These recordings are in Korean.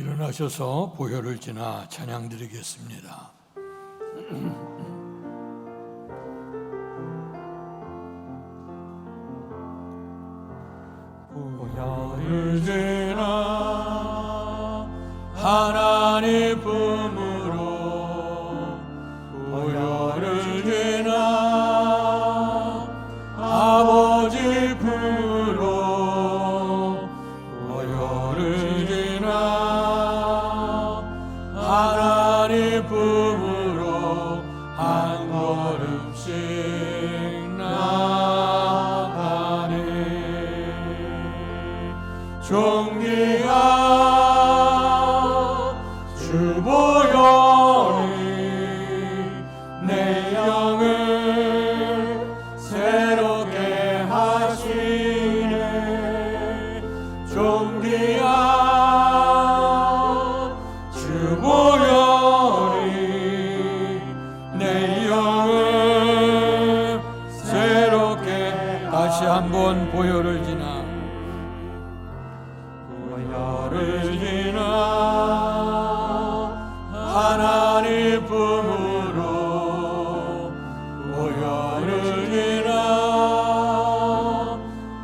일어나셔서 보혈을 지나 찬양 드리겠습니다. 보혈을 지나 하나님 품으로, 보혈을 지나 아버지 품으로, 보혈을 지나 하나님 품으로 한 걸음씩 나가네. 존귀한 주 보혈이 내 영을 새롭게 하시네. 존귀한 주 보혈이 내 영을 새롭게. 다시 한번 보혈을 지나, 보혈을 지나 하나님 품으로, 보혈을 지나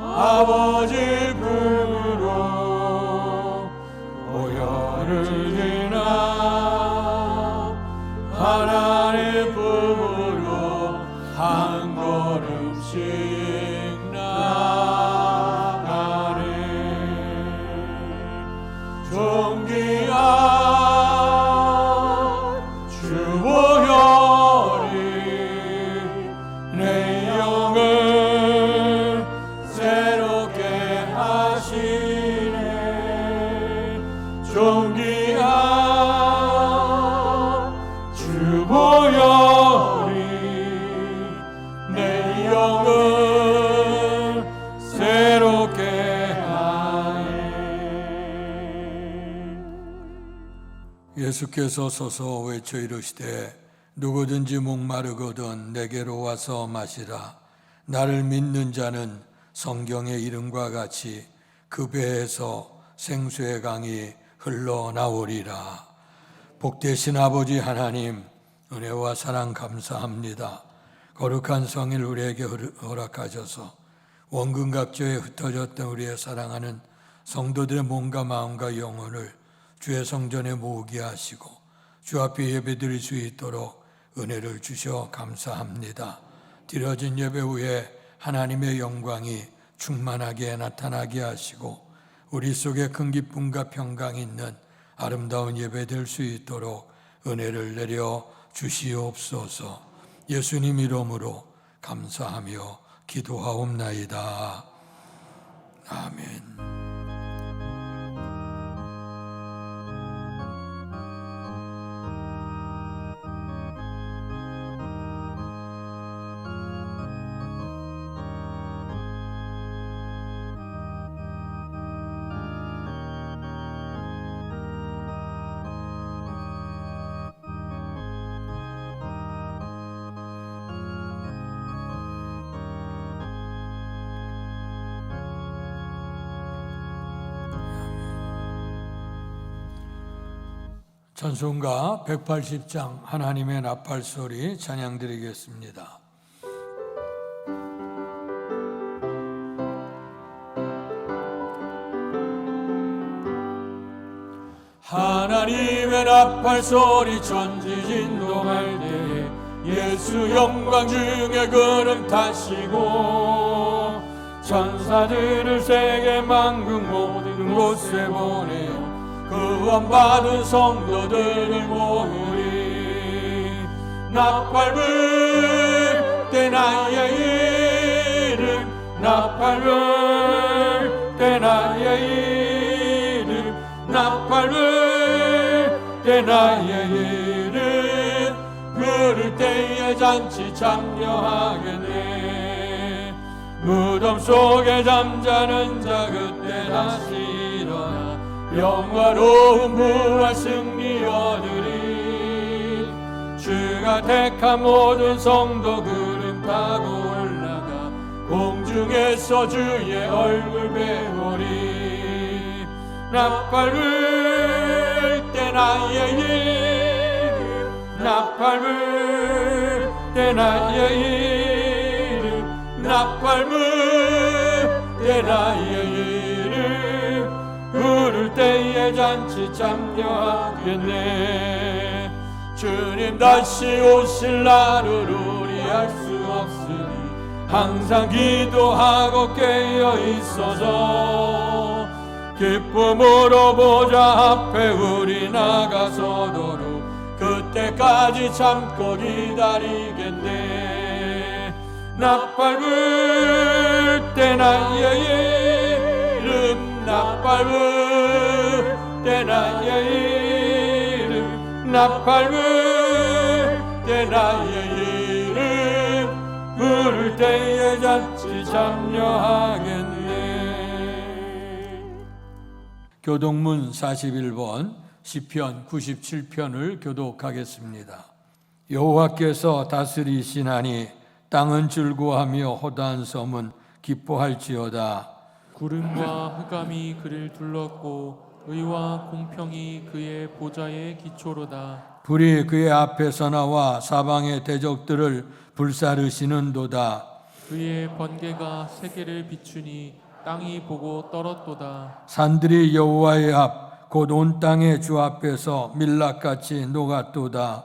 아버지 품으로, 보혈을 지나 하나님 품으로 한 걸음씩 나가네. 존귀한 주 보혈이 내 영을 새롭게 하시네. 존귀한 주 보혈이 내 영을 새롭게 하네. 예수께서 서서 외쳐 이르시되 누구든지 목마르거든 내게로 와서 마시라. 나를 믿는 자는 성경의 이름과 같이 그 배에서 생수의 강이 흘러나오리라. 복되신 아버지 하나님, 은혜와 사랑 감사합니다. 거룩한 성일 우리에게 허락하셔서 원근각지에 흩어졌던 우리의 사랑하는 성도들의 몸과 마음과 영혼을 주의 성전에 모으게 하시고 주 앞에 예배드릴 수 있도록 은혜를 주셔 감사합니다. 드려진 예배 후에 하나님의 영광이 충만하게 나타나게 하시고 우리 속에 큰 기쁨과 평강이 있는 아름다운 예배 될 수 있도록 은혜를 내려 주시옵소서. 예수님 이름으로 감사하며 기도하옵나이다. 아멘. 찬송가 180장 하나님의 나팔소리 찬양 드리겠습니다. 하나님의 나팔소리 천지진동할 때에 예수 영광 중에 걸음 타시고 천사들을 세계 만국 모든 곳에 보내어 구원받은 성도들을 모으리. 나팔 불 때 나의 이름, 나팔 불 때 나의 이름, 나팔 불 때 나의 이름 부를 때에 잔치 참여하겠네. 무덤 속에 잠자는 자 그때 다시 일어나 영화로운 부활 승리 얻으리. 주가 택한 모든 성도 구름 타고 올라가 공중에서 주의 얼굴 배우리. 나팔 불 때 나의 이름 나팔불 때 나의 이름 나팔불 때 나의 이름 부를 때에 잔치 참여하겠네. 주님 다시 오실 날을 우리 알 수 없으니 항상 기도하고 깨어 있어서 기쁨으로 보좌 앞에 우리 나가서도록 그때까지 참고 기다리겠네. 나팔 불 때 나의 이름 나팔 불 때 나의 이름 나팔 불 때 나의 이름 부를 때에 잔치 참여하겠네. 교동문 41번 시편 97편을 교독하겠습니다. 여호와께서 다스리시나니 땅은 즐거워하며 호다한 섬은 기뻐할지어다. 구름과 흑암이 그를 둘렀고 의와 공평이 그의 보좌의 기초로다. 불이 그의 앞에서 나와 사방의 대적들을 불사르시는도다. 그의 번개가 세계를 비추니 땅이 보고 떨었도다. 산들이 여호와의 앞 곧 온 땅의 주 앞에서 밀락같이 녹았도다.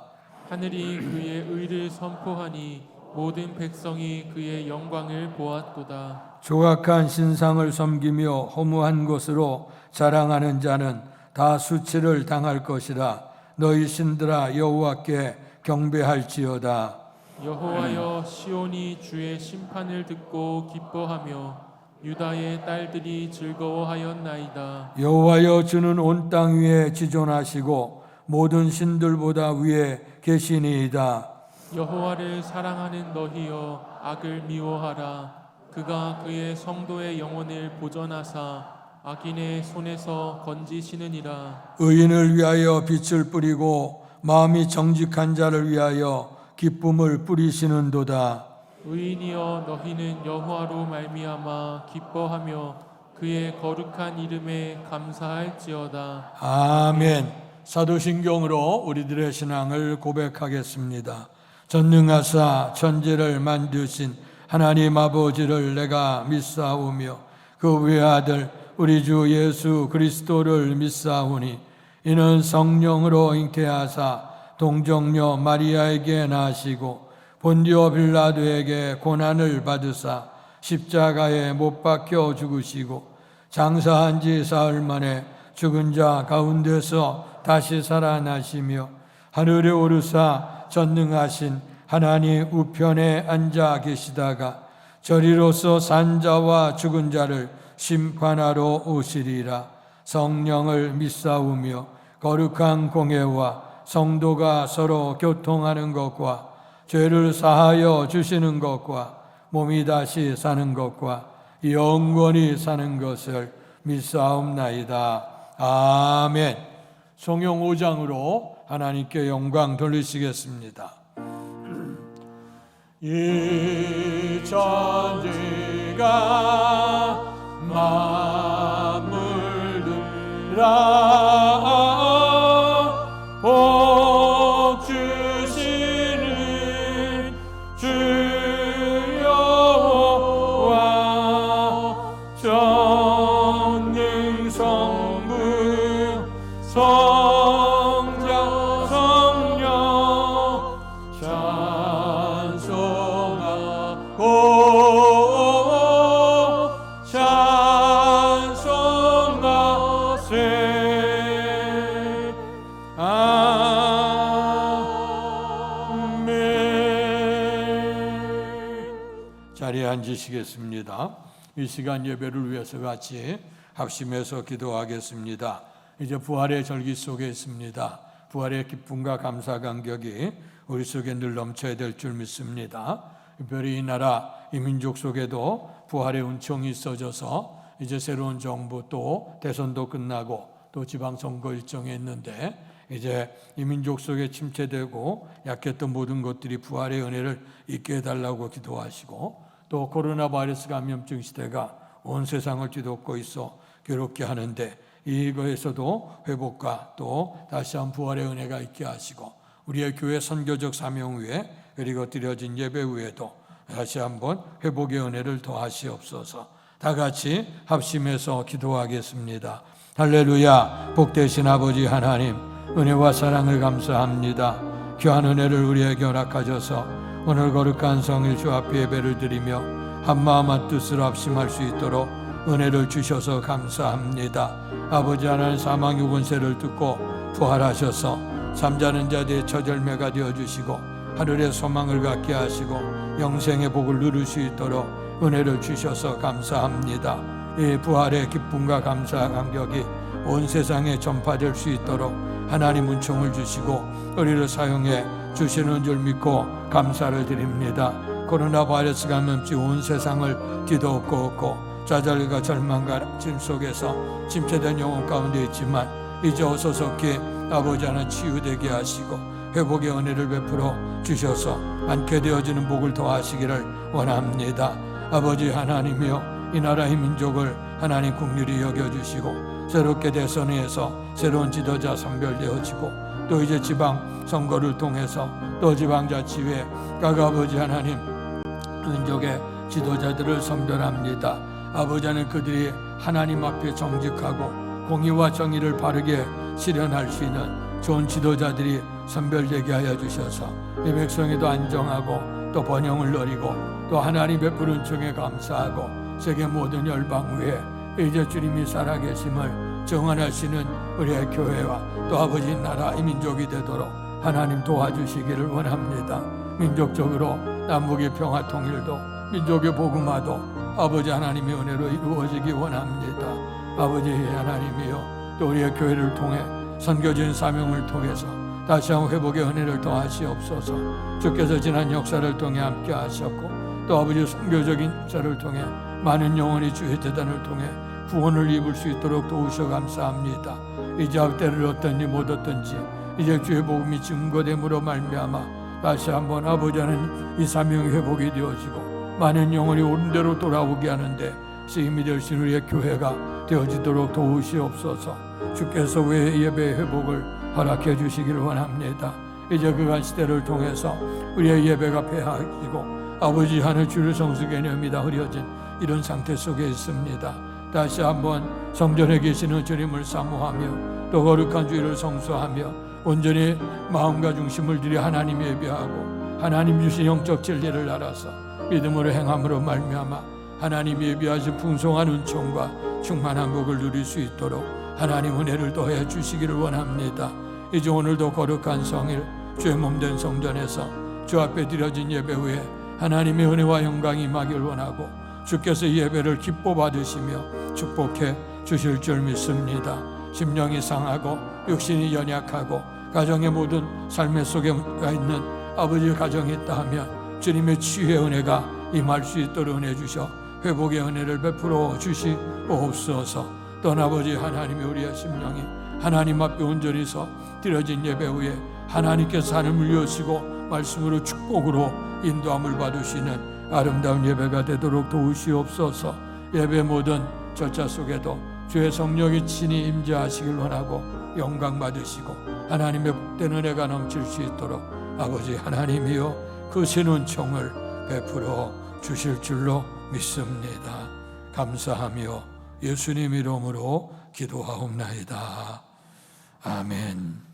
하늘이 그의 의를 선포하니 모든 백성이 그의 영광을 보았도다. 조각한 신상을 섬기며 허무한 것으로 자랑하는 자는 다 수치를 당할 것이라. 너희 신들아 여호와께 경배할지어다. 여호와여, 시온이 주의 심판을 듣고 기뻐하며 유다의 딸들이 즐거워하였나이다. 여호와여, 주는 온 땅 위에 지존하시고 모든 신들보다 위에 계시니이다. 여호와를 사랑하는 너희여, 악을 미워하라. 그가 그의 성도의 영혼을 보전하사 악인의 손에서 건지시느니라. 의인을 위하여 빛을 뿌리고 마음이 정직한 자를 위하여 기쁨을 뿌리시는도다. 의인이여, 너희는 여호와로 말미암아 기뻐하며 그의 거룩한 이름에 감사할지어다. 아멘. 사도신경으로 우리들의 신앙을 고백하겠습니다. 전능하사 천지를 만드신 하나님 아버지를 내가 믿사오며 그 외아들 우리 주 예수 그리스도를 믿사오니 이는 성령으로 잉태하사 동정녀 마리아에게 나시고 본디오 빌라도에게 고난을 받으사 십자가에 못 박혀 죽으시고 장사한 지 사흘 만에 죽은 자 가운데서 다시 살아나시며 하늘에 오르사 전능하신 하나님 우편에 앉아 계시다가 저리로서 산 자와 죽은 자를 심판하러 오시리라. 성령을 믿사오며 거룩한 공회와 성도가 서로 교통하는 것과 죄를 사하여 주시는 것과 몸이 다시 사는 것과 영원히 사는 것을 믿사옵나이다. 아멘. 성경 5장으로 하나님께 영광 돌리시겠습니다. 이 천지가 만물들아 복 주시는 주 여호와 전능 성부 성자 성령 찬송하고 찬송하세. 아멘. 자리에 앉으시겠습니다. 이 시간 예배를 위해서 같이 합심해서 기도하겠습니다. 이제 부활의 절기 속에 있습니다. 부활의 기쁨과 감사 감격이 우리 속에 늘 넘쳐야 될 줄 믿습니다. 특별히 이 나라 이 민족 속에도 부활의 은총이 있어져서 이제 새로운 정부 또 대선도 끝나고 또 지방선거 일정이 있는데 이제 이 민족 속에 침체되고 약했던 모든 것들이 부활의 은혜를 있게 해달라고 기도하시고 또 코로나 바이러스 감염증 시대가 온 세상을 뒤덮고 있어 괴롭게 하는데 이거에서도 회복과 또 다시 한 부활의 은혜가 있게 하시고 우리의 교회 선교적 사명 위에 그리고 드려진 예배 위에도 다시 한번 회복의 은혜를 더하시옵소서. 다 같이 합심해서 기도하겠습니다. 할렐루야. 복되신 아버지 하나님, 은혜와 사랑을 감사합니다. 귀한 은혜를 우리에게 허락하셔서 오늘 거룩한 성일 주 앞에 예배를 드리며 한마음 한뜻으로 합심할 수 있도록 은혜를 주셔서 감사합니다. 아버지 하나님, 사망의 권세를 듣고 부활하셔서 잠자는 자들의 처절매가 되어주시고 하늘의 소망을 갖게 하시고 영생의 복을 누릴 수 있도록 은혜를 주셔서 감사합니다. 이 부활의 기쁨과 감사 감격이 온 세상에 전파될 수 있도록 하나님 은총을 주시고 우리를 사용해 주시는 줄 믿고 감사를 드립니다. 코로나 바이러스 감염증 온 세상을 뒤덮고 없고 좌절과 절망과 짐 속에서 침체된 영혼 가운데 있지만 이제 어서속히 아버지 하나님 치유되게 하시고 회복의 은혜를 베풀어 주셔서 많게 되어지는 복을 더하시기를 원합니다. 아버지 하나님이여, 이 나라의 민족을 하나님 긍휼히 여겨주시고 새롭게 대선에서 새로운 지도자 선별되어지고 또 이제 지방 선거를 통해서 또 지방자치회 각 아버지 하나님 민족의 지도자들을 선별합니다. 아버지 하나님, 그들이 하나님 앞에 정직하고 공의와 정의를 바르게 실현할 수 있는 좋은 지도자들이 선별되게 하여 주셔서 이 백성에도 안정하고 또 번영을 누리고 또 하나님 베푸는 총에 감사하고 세계 모든 열방 위에 이제 주님이 살아계심을 증언하시는 우리의 교회와 또 아버지 나라 이 민족이 되도록 하나님 도와주시기를 원합니다. 민족적으로 남북의 평화 통일도 민족의 복음화도 아버지 하나님의 은혜로 이루어지기 원합니다. 아버지 하나님이여, 또 우리의 교회를 통해 선교적인 사명을 통해서 다시 한번 회복의 은혜를 더하시옵소서. 주께서 지난 역사를 통해 함께 하셨고 또 아버지 선교적인 역사를 통해 많은 영혼이 주의 재단을 통해 구원을 입을 수 있도록 도우셔 감사합니다. 이제 때를 얻든지 못 얻든지 이제 주의 복음이 증거됨으로 말미암아 다시 한번 아버지 하나님 이 사명이 회복이 되어지고 많은 영혼이 옳은 대로 돌아오게 하는데 쓰임이 되신 우리의 교회가 되어지도록 도우시옵소서. 주께서 외 예배의 회복을 허락해 주시기를 원합니다. 이제 그간 시대를 통해서 우리의 예배가 폐하시고 아버지 하늘 주를 성수 개념이 다 흐려진 이런 상태 속에 있습니다. 다시 한번 성전에 계시는 주님을 사모하며 또 거룩한 주의를 성수하며 온전히 마음과 중심을 들여 하나님 예배하고 하나님 주신 영적 진리를 알아서 믿음으로 행함으로 말미암아 하나님 예비하신 풍성한 은총과 충만한 복을 누릴 수 있도록 하나님 은혜를 더해 주시기를 원합니다. 이제 오늘도 거룩한 성일 주의 몸된 성전에서 주 앞에 드려진 예배 후에 하나님의 은혜와 영광이 임하길 원하고 주께서 이 예배를 기뻐 받으시며 축복해 주실 줄 믿습니다. 심령이 상하고 육신이 연약하고 가정의 모든 삶의 속에 있는 아버지의 가정이 있다 하면 주님의 치유의 은혜가 임할 수 있도록 은혜 주셔 회복의 은혜를 베풀어 주시옵소서. 또한 아버지 하나님이 우리의 심령이 하나님 앞에 온전히 서 드려진 예배 후에 하나님께서 하늘을 여시고 말씀으로 축복으로 인도함을 받으시는 아름다운 예배가 되도록 도우시옵소서. 예배 모든 절차 속에도 주의 성령이 친히 임재하시길 원하고 영광 받으시고 하나님의 복된 은혜가 넘칠 수 있도록 아버지 하나님이여 그 신은총을 베풀어 주실 줄로 믿습니다. 감사하며 예수님 이름으로 기도하옵나이다. 아멘.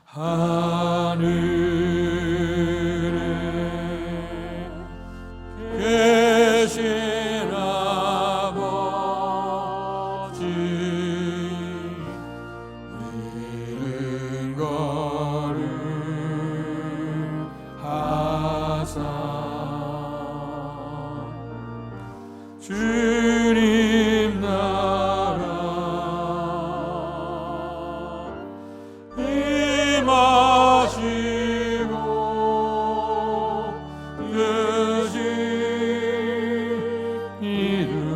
하늘에 계신 아버지 이른 거룩하사 주님 나라 임하시고 뜻이 이루어집니다.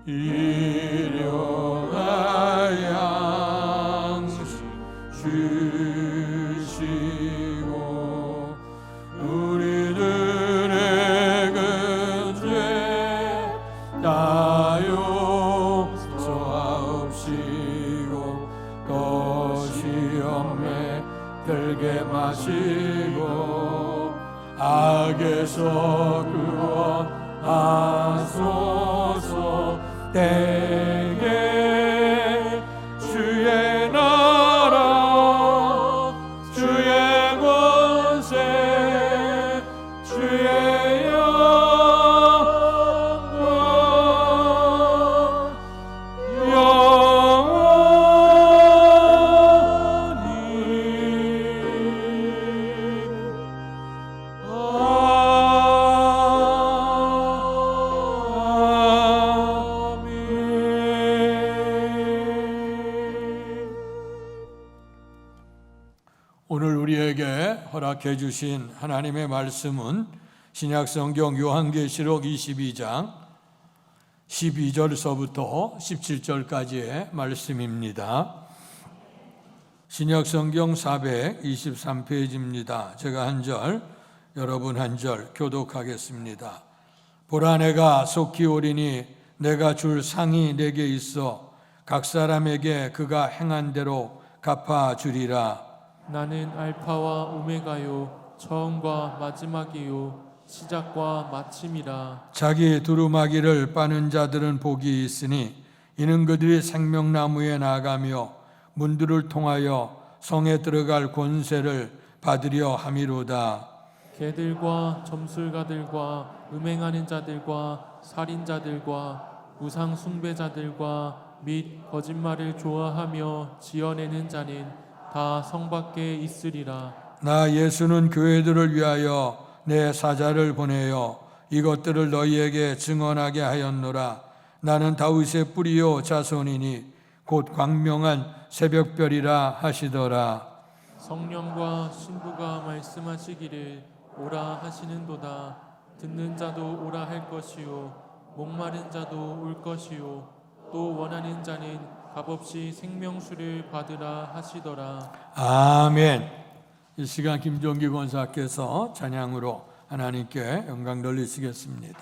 일용할 양식 주옵시고 또 시험에 들게 마시고 악에서 구원하소서. 때에 주의 나라 주의 권세 주의 영광 오늘 우리에게 허락해 주신 하나님의 말씀은 신약성경 요한계시록 22장 12절서부터 17절까지의 말씀입니다. 신약성경 423페이지입니다. 제가 한 절, 여러분 한 절 교독하겠습니다. 보라, 내가 속히 오리니 내가 줄 상이 내게 있어 각 사람에게 그가 행한 대로 갚아주리라. 나는 알파와 오메가요 처음과 마지막이요 시작과 마침이라. 자기 두루마기를 빠는 자들은 복이 있으니 이는 그들이 생명나무에 나가며 문들을 통하여 성에 들어갈 권세를 받으려 함이로다. 개들과 점술가들과 음행하는 자들과 살인자들과 우상 숭배자들과 및 거짓말을 좋아하며 지어내는 자는 다 성 밖에 있으리라. 나 예수는 교회들을 위하여 내 사자를 보내어 이것들을 너희에게 증언하게 하였노라. 나는 다윗의 뿌리요 자손이니 곧 광명한 새벽별이라 하시더라. 성령과 신부가 말씀하시기를 오라 하시는도다. 듣는 자도 오라 할 것이요 목마른 자도 올 것이요 또 원하는 자는 값없이 생명수를 받으라 하시더라. 아멘. 이 시간 김종기 권사께서 찬양으로 하나님께 영광 돌리시겠습니다.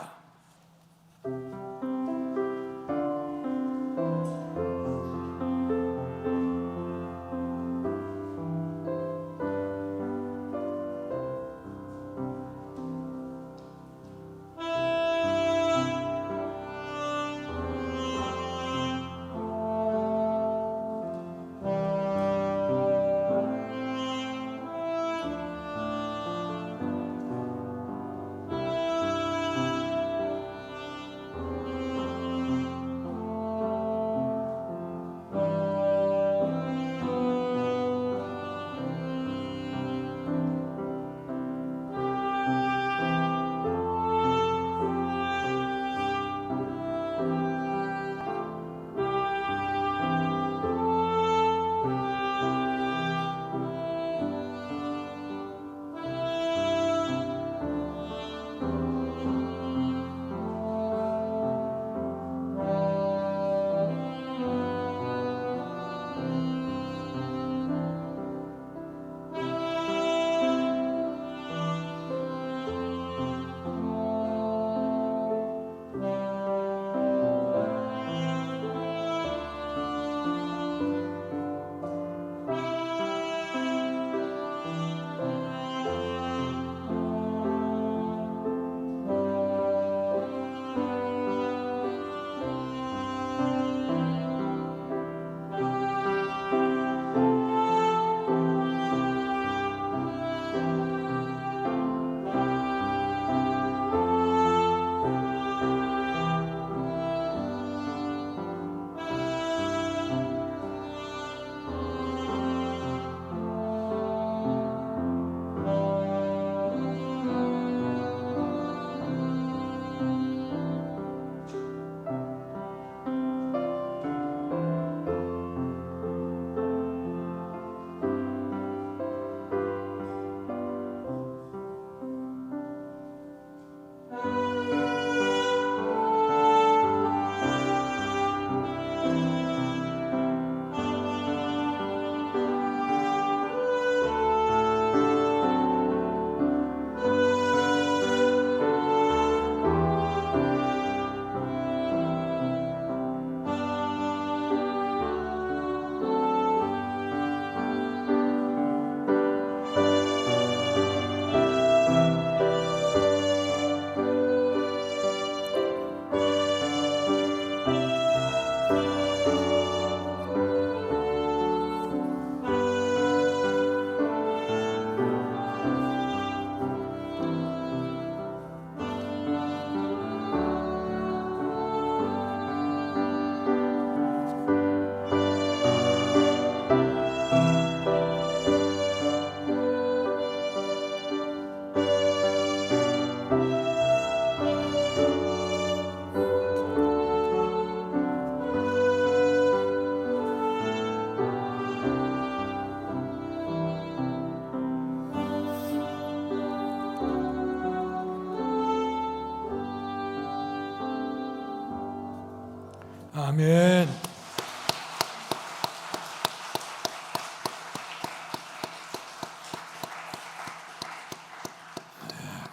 아멘.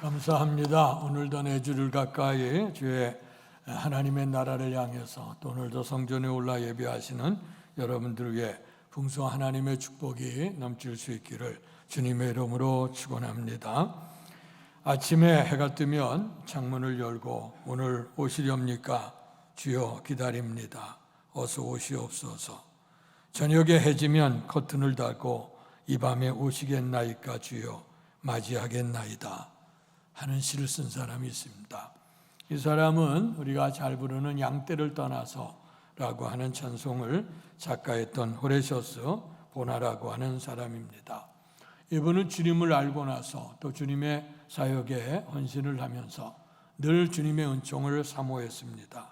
감사합니다. 오늘도 내 주를 가까이 주의 하나님의 나라를 향해서 또 오늘도 성전에 올라 예배하시는 여러분들 위해 풍성한 하나님의 축복이 넘칠 수 있기를 주님의 이름으로 축원합니다. 아침에 해가 뜨면 창문을 열고 오늘 오시렵니까? 주여 기다립니다. 어서 오시옵소서. 저녁에 해지면 커튼을 닫고 이 밤에 오시겠나이까 주여 맞이하겠나이다 하는 시를 쓴 사람이 있습니다. 이 사람은 우리가 잘 부르는 양떼를 떠나서라고 하는 찬송을 작가했던 호레셔스 보나라고 하는 사람입니다. 이분은 주님을 알고 나서 또 주님의 사역에 헌신을 하면서 늘 주님의 은총을 사모했습니다.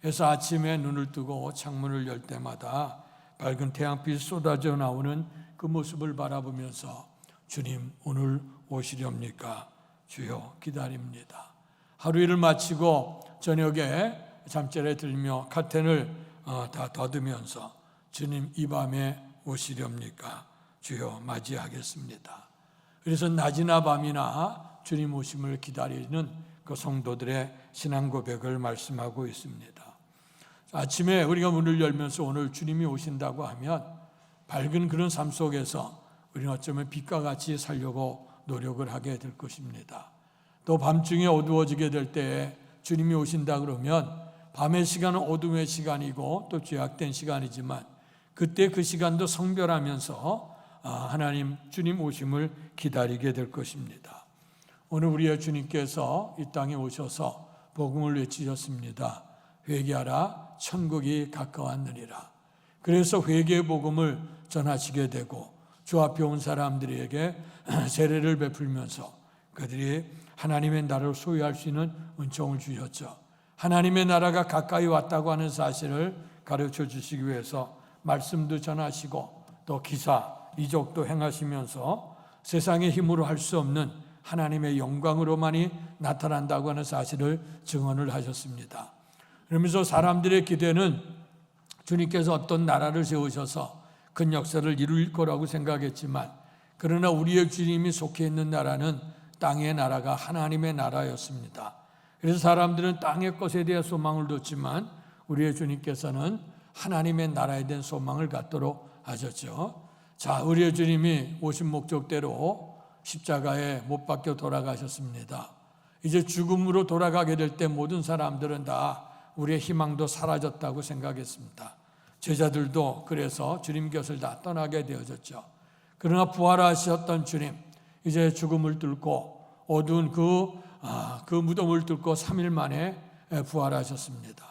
그래서 아침에 눈을 뜨고 창문을 열 때마다 밝은 태양빛이 쏟아져 나오는 그 모습을 바라보면서 주님 오늘 오시렵니까? 주여 기다립니다. 하루 일을 마치고 저녁에 잠자리에 들며 카텐을 다 닫으면서 주님 이 밤에 오시렵니까? 주여 맞이하겠습니다. 그래서 낮이나 밤이나 주님 오심을 기다리는 그 성도들의 신앙 고백을 말씀하고 있습니다. 아침에 우리가 문을 열면서 오늘 주님이 오신다고 하면 밝은 그런 삶 속에서 우리는 어쩌면 빛과 같이 살려고 노력을 하게 될 것입니다. 또 밤중에 어두워지게 될 때에 주님이 오신다 그러면 밤의 시간은 어둠의 시간이고 또 죄악된 시간이지만 그때 그 시간도 성별하면서 하나님 주님 오심을 기다리게 될 것입니다. 오늘 우리의 주님께서 이 땅에 오셔서 복음을 외치셨습니다. 회개하라 천국이 가까웠느니라. 그래서 회개의 복음을 전하시게 되고 주 앞에 온 사람들에게 세례를 베풀면서 그들이 하나님의 나라를 소유할 수 있는 은총을 주셨죠. 하나님의 나라가 가까이 왔다고 하는 사실을 가르쳐 주시기 위해서 말씀도 전하시고 또 기사, 이적도 행하시면서 세상의 힘으로 할 수 없는 하나님의 영광으로만이 나타난다고 하는 사실을 증언을 하셨습니다. 그러면서 사람들의 기대는 주님께서 어떤 나라를 세우셔서 큰 역사를 이룰 거라고 생각했지만 그러나 우리의 주님이 속해 있는 나라는 땅의 나라가 하나님의 나라였습니다. 그래서 사람들은 땅의 것에 대해 소망을 뒀지만 우리의 주님께서는 하나님의 나라에 대한 소망을 갖도록 하셨죠. 자, 우리의 주님이 오신 목적대로 십자가에 못 박혀 돌아가셨습니다. 이제 죽음으로 돌아가게 될 때 모든 사람들은 다 우리의 희망도 사라졌다고 생각했습니다. 제자들도 그래서 주님 곁을 다 떠나게 되어졌죠. 그러나 부활하셨던 주님, 이제 죽음을 뚫고 어두운 그 무덤을 뚫고 3일 만에 부활하셨습니다.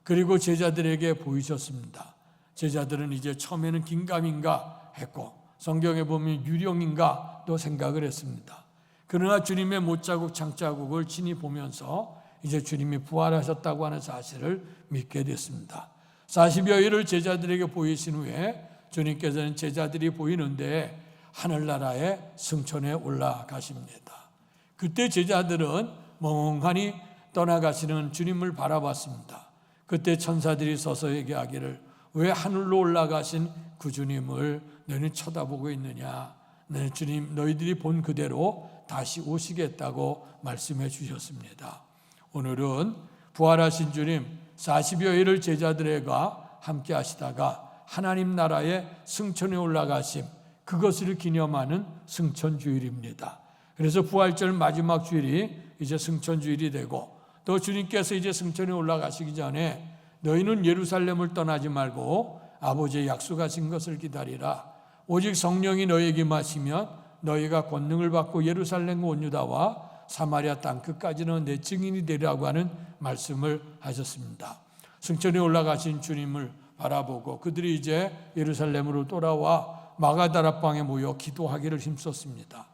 그리고 제자들에게 보이셨습니다. 제자들은 이제 처음에는 긴가민가 했고 성경에 보면 유령인가 또 생각을 했습니다. 그러나 주님의 못자국 장자국을 친히 보면서 이제 주님이 부활하셨다고 하는 사실을 믿게 됐습니다. 40여일을 제자들에게 보이신 후에 주님께서는 제자들이 보이는데 하늘나라의 승천에 올라가십니다. 그때 제자들은 멍하니 떠나가시는 주님을 바라봤습니다. 그때 천사들이 서서 얘기하기를 왜 하늘로 올라가신 그 주님을 너희는 쳐다보고 있느냐. 네, 주님 너희들이 본 그대로 다시 오시겠다고 말씀해 주셨습니다. 오늘은 부활하신 주님 40여일을 제자들과 함께 하시다가 하나님 나라의 승천에 올라가심 그것을 기념하는 승천주일입니다. 그래서 부활절 마지막 주일이 이제 승천주일이 되고 또 주님께서 이제 승천에 올라가시기 전에 너희는 예루살렘을 떠나지 말고 아버지의 약속하신 것을 기다리라. 오직 성령이 너희에게 임하시면 너희가 권능을 받고 예루살렘과 온 유다와 사마리아 땅 끝까지는 내 증인이 되리라고 하는 말씀을 하셨습니다. 승천에 올라가신 주님을 바라보고 그들이 이제 예루살렘으로 돌아와 마가다락방에 모여 기도하기를 힘썼습니다.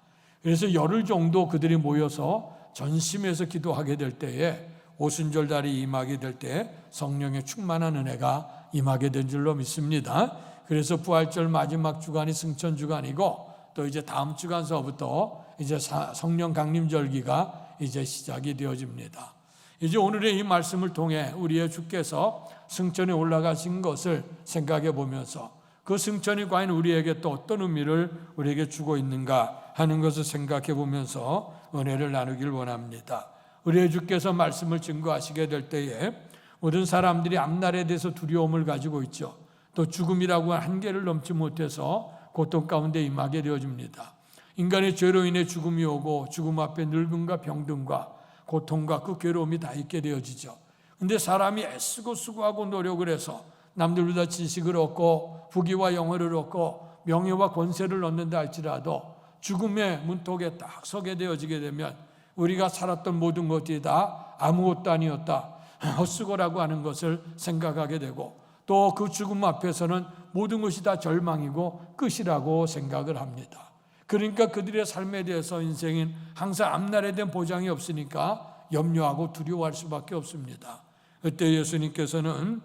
그래서 열흘 정도 그들이 모여서 전심에서 기도하게 될 때에 오순절달이 임하게 될 때 성령의 충만한 은혜가 임하게 된 줄로 믿습니다. 그래서 부활절 마지막 주간이 승천 주간이고 또 이제 다음 주간서부터 이제 성령 강림절기가 이제 시작이 되어집니다. 이제 오늘의 이 말씀을 통해 우리의 주께서 승천에 올라가신 것을 생각해 보면서 그 승천이 과연 우리에게 또 어떤 의미를 우리에게 주고 있는가 하는 것을 생각해 보면서 은혜를 나누길 원합니다. 우리의 주께서 말씀을 증거하시게 될 때에 모든 사람들이 앞날에 대해서 두려움을 가지고 있죠. 또 죽음이라고 한계를 넘지 못해서 고통 가운데 임하게 되어집니다. 인간의 죄로 인해 죽음이 오고 죽음 앞에 늙음과 병든과 고통과 그 괴로움이 다 있게 되어지죠. 근데 사람이 애쓰고 수고하고 노력을 해서 남들보다 지식을 얻고 부귀와 영화를 얻고 명예와 권세를 얻는다 할지라도 죽음의 문턱에 딱 서게 되어지게 되면 우리가 살았던 모든 것들이 다 아무것도 아니었다, 헛수고라고 하는 것을 생각하게 되고 또 그 죽음 앞에서는 모든 것이 다 절망이고 끝이라고 생각을 합니다. 그러니까 그들의 삶에 대해서 인생은 항상 앞날에 대한 보장이 없으니까 염려하고 두려워할 수밖에 없습니다. 그때 예수님께서는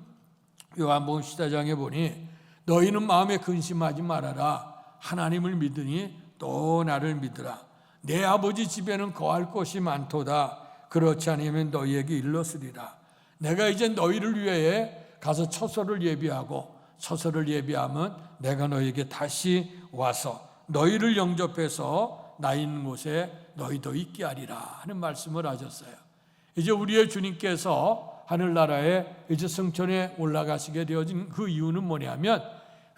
요한복음 14장에 보니 너희는 마음에 근심하지 말아라. 하나님을 믿으니 또 나를 믿으라. 내 아버지 집에는 거할 곳이 많도다. 그렇지 않으면 너희에게 일렀으리라. 내가 이제 너희를 위해 가서 처소를 예비하고 처소를 예비하면 내가 너희에게 다시 와서 너희를 영접해서 나 있는 곳에 너희도 있게 하리라 하는 말씀을 하셨어요. 이제 우리의 주님께서 하늘나라에 이제 승천에 올라가시게 되어진 그 이유는 뭐냐면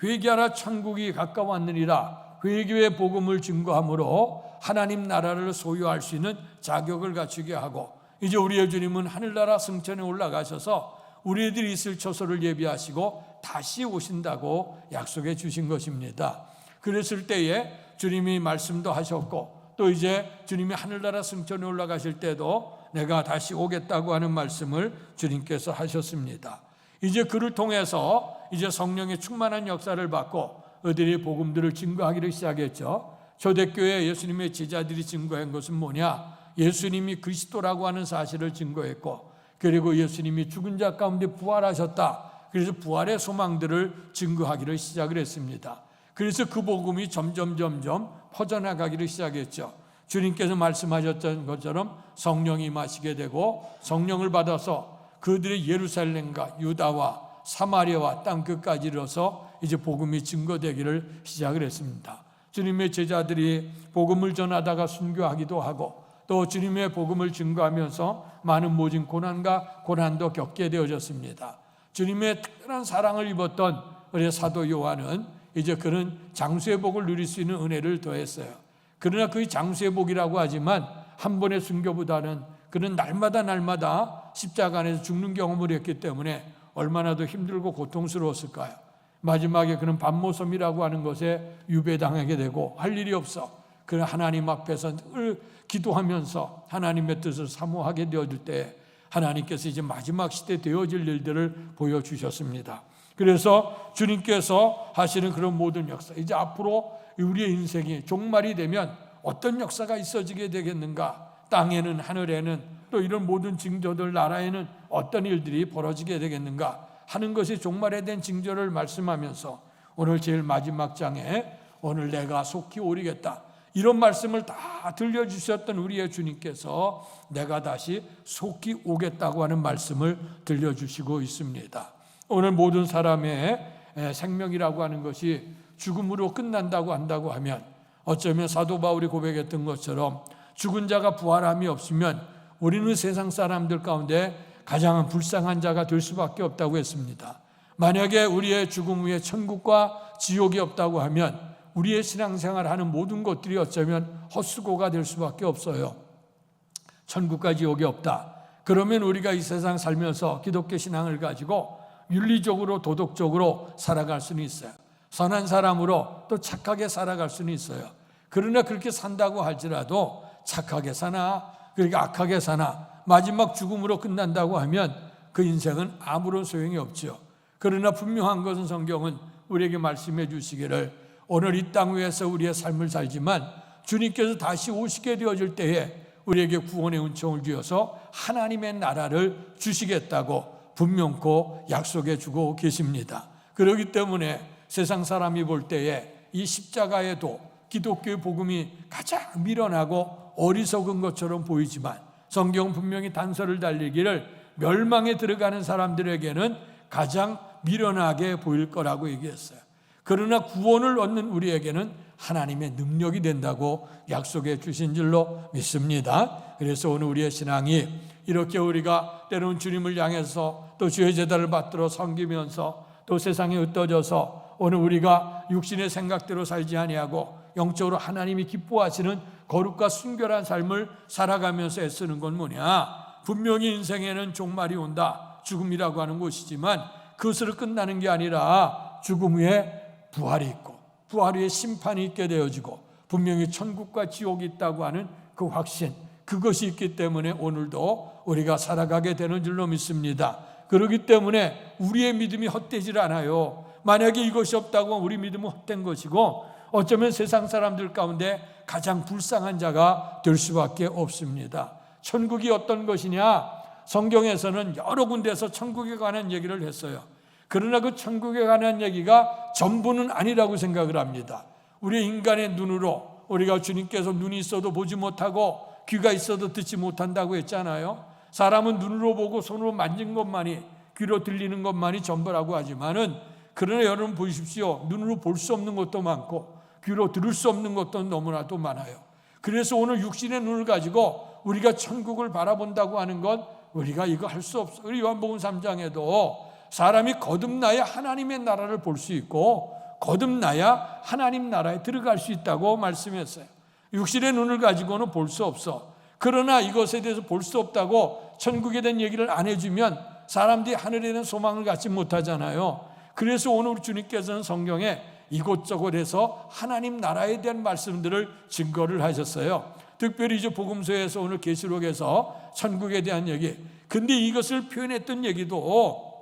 회개하라 천국이 가까웠느니라. 회개의 복음을 증거함으로 하나님 나라를 소유할 수 있는 자격을 갖추게 하고 이제 우리의 주님은 하늘나라 승천에 올라가셔서 우리들이 있을 처소를 예비하시고 다시 오신다고 약속해 주신 것입니다. 그랬을 때에 주님이 말씀도 하셨고 또 이제 주님이 하늘나라 승천에 올라가실 때도 내가 다시 오겠다고 하는 말씀을 주님께서 하셨습니다. 이제 그를 통해서 이제 성령의 충만한 역사를 받고 그들이 복음들을 증거하기를 시작했죠. 초대교회 예수님의 제자들이 증거한 것은 뭐냐? 예수님이 그리스도라고 하는 사실을 증거했고 그리고 예수님이 죽은 자 가운데 부활하셨다. 그래서 부활의 소망들을 증거하기를 시작을 했습니다. 그래서 그 복음이 점점 퍼져나가기를 시작했죠. 주님께서 말씀하셨던 것처럼 성령이 임하시게 되고 성령을 받아서 그들의 예루살렘과 유다와 사마리아와 땅 끝까지 이르러서 이제 복음이 증거되기를 시작을 했습니다. 주님의 제자들이 복음을 전하다가 순교하기도 하고 또 주님의 복음을 증거하면서 많은 모진 고난과 고난도 겪게 되어졌습니다. 주님의 특별한 사랑을 입었던 우리 사도 요한은 이제 그런 장수의 복을 누릴 수 있는 은혜를 더했어요. 그러나 그 장수의 복이라고 하지만 한 번의 순교보다는 그는 날마다 십자가 안에서 죽는 경험을 했기 때문에 얼마나 더 힘들고 고통스러웠을까요? 마지막에 그는 밤모섬이라고 하는 것에 유배당하게 되고 할 일이 없어 그는 하나님 앞에서 늘 기도하면서 하나님의 뜻을 사모하게 되어질 때 하나님께서 이제 마지막 시대 되어질 일들을 보여주셨습니다. 그래서 주님께서 하시는 그런 모든 역사, 이제 앞으로 우리의 인생이 종말이 되면 어떤 역사가 있어지게 되겠는가? 땅에는 하늘에는 또 이런 모든 징조들 나라에는 어떤 일들이 벌어지게 되겠는가 하는 것이 종말에 대한 징조를 말씀하면서 오늘 제일 마지막 장에 오늘 내가 속히 오리겠다 이런 말씀을 다 들려주셨던 우리의 주님께서 내가 다시 속히 오겠다고 하는 말씀을 들려주시고 있습니다. 오늘 모든 사람의 생명이라고 하는 것이 죽음으로 끝난다고 한다고 하면 어쩌면 사도 바울이 고백했던 것처럼 죽은 자가 부활함이 없으면 우리는 세상 사람들 가운데 가장 불쌍한 자가 될 수밖에 없다고 했습니다. 만약에 우리의 죽음 후에 천국과 지옥이 없다고 하면 우리의 신앙생활 하는 모든 것들이 어쩌면 헛수고가 될 수밖에 없어요. 천국과 지옥이 없다. 그러면 우리가 이 세상 살면서 기독교 신앙을 가지고 윤리적으로 도덕적으로 살아갈 수는 있어요. 선한 사람으로 또 착하게 살아갈 수는 있어요. 그러나 그렇게 산다고 할지라도 착하게 사나 그렇게 악하게 사나 마지막 죽음으로 끝난다고 하면 그 인생은 아무런 소용이 없죠. 그러나 분명한 것은 성경은 우리에게 말씀해 주시기를 오늘 이 땅 위에서 우리의 삶을 살지만 주님께서 다시 오시게 되어질 때에 우리에게 구원의 은총을 주어서 하나님의 나라를 주시겠다고 분명코 약속해 주고 계십니다. 그렇기 때문에 세상 사람이 볼 때에 이 십자가에도 기독교의 복음이 가장 미련하고 어리석은 것처럼 보이지만 성경 분명히 단서를 달리기를 멸망에 들어가는 사람들에게는 가장 미련하게 보일 거라고 얘기했어요. 그러나 구원을 얻는 우리에게는 하나님의 능력이 된다고 약속해 주신 줄로 믿습니다. 그래서 오늘 우리의 신앙이 이렇게 우리가 때로는 주님을 향해서 또 주의 제단을 받들어 섬기면서 또 세상에 흩어져서 오늘 우리가 육신의 생각대로 살지 아니하고 영적으로 하나님이 기뻐하시는 거룩과 순결한 삶을 살아가면서 애쓰는 건 뭐냐? 분명히 인생에는 종말이 온다, 죽음이라고 하는 것이지만 그것으로 끝나는 게 아니라 죽음 후에 부활이 있고 부활 후에 심판이 있게 되어지고 분명히 천국과 지옥이 있다고 하는 그 확신, 그것이 있기 때문에 오늘도 우리가 살아가게 되는 줄로 믿습니다. 그렇기 때문에 우리의 믿음이 헛되질 않아요. 만약에 이것이 없다고 우리 믿음은 헛된 것이고 어쩌면 세상 사람들 가운데 가장 불쌍한 자가 될 수밖에 없습니다. 천국이 어떤 것이냐? 성경에서는 여러 군데에서 천국에 관한 얘기를 했어요. 그러나 그 천국에 관한 얘기가 전부는 아니라고 생각을 합니다. 우리 인간의 눈으로 우리가 주님께서 눈이 있어도 보지 못하고 귀가 있어도 듣지 못한다고 했잖아요. 사람은 눈으로 보고 손으로 만진 것만이, 귀로 들리는 것만이 전부라고 하지만은 그러나 여러분 보십시오. 눈으로 볼 수 없는 것도 많고 귀로 들을 수 없는 것도 너무나도 많아요. 그래서 오늘 육신의 눈을 가지고 우리가 천국을 바라본다고 하는 건 우리가 이거 할 수 없어요. 우리 요한복음 3장에도 사람이 거듭나야 하나님의 나라를 볼 수 있고 거듭나야 하나님 나라에 들어갈 수 있다고 말씀했어요. 육신의 눈을 가지고는 볼 수 없어. 그러나 이것에 대해서 볼 수 없다고 천국에 대한 얘기를 안 해주면 사람들이 하늘에 대한 소망을 갖지 못하잖아요. 그래서 오늘 우리 주님께서는 성경에 이곳저곳에서 하나님 나라에 대한 말씀들을 증거를 하셨어요. 특별히 이제 복음서에서 오늘 계시록에서 천국에 대한 얘기, 근데 이것을 표현했던 얘기도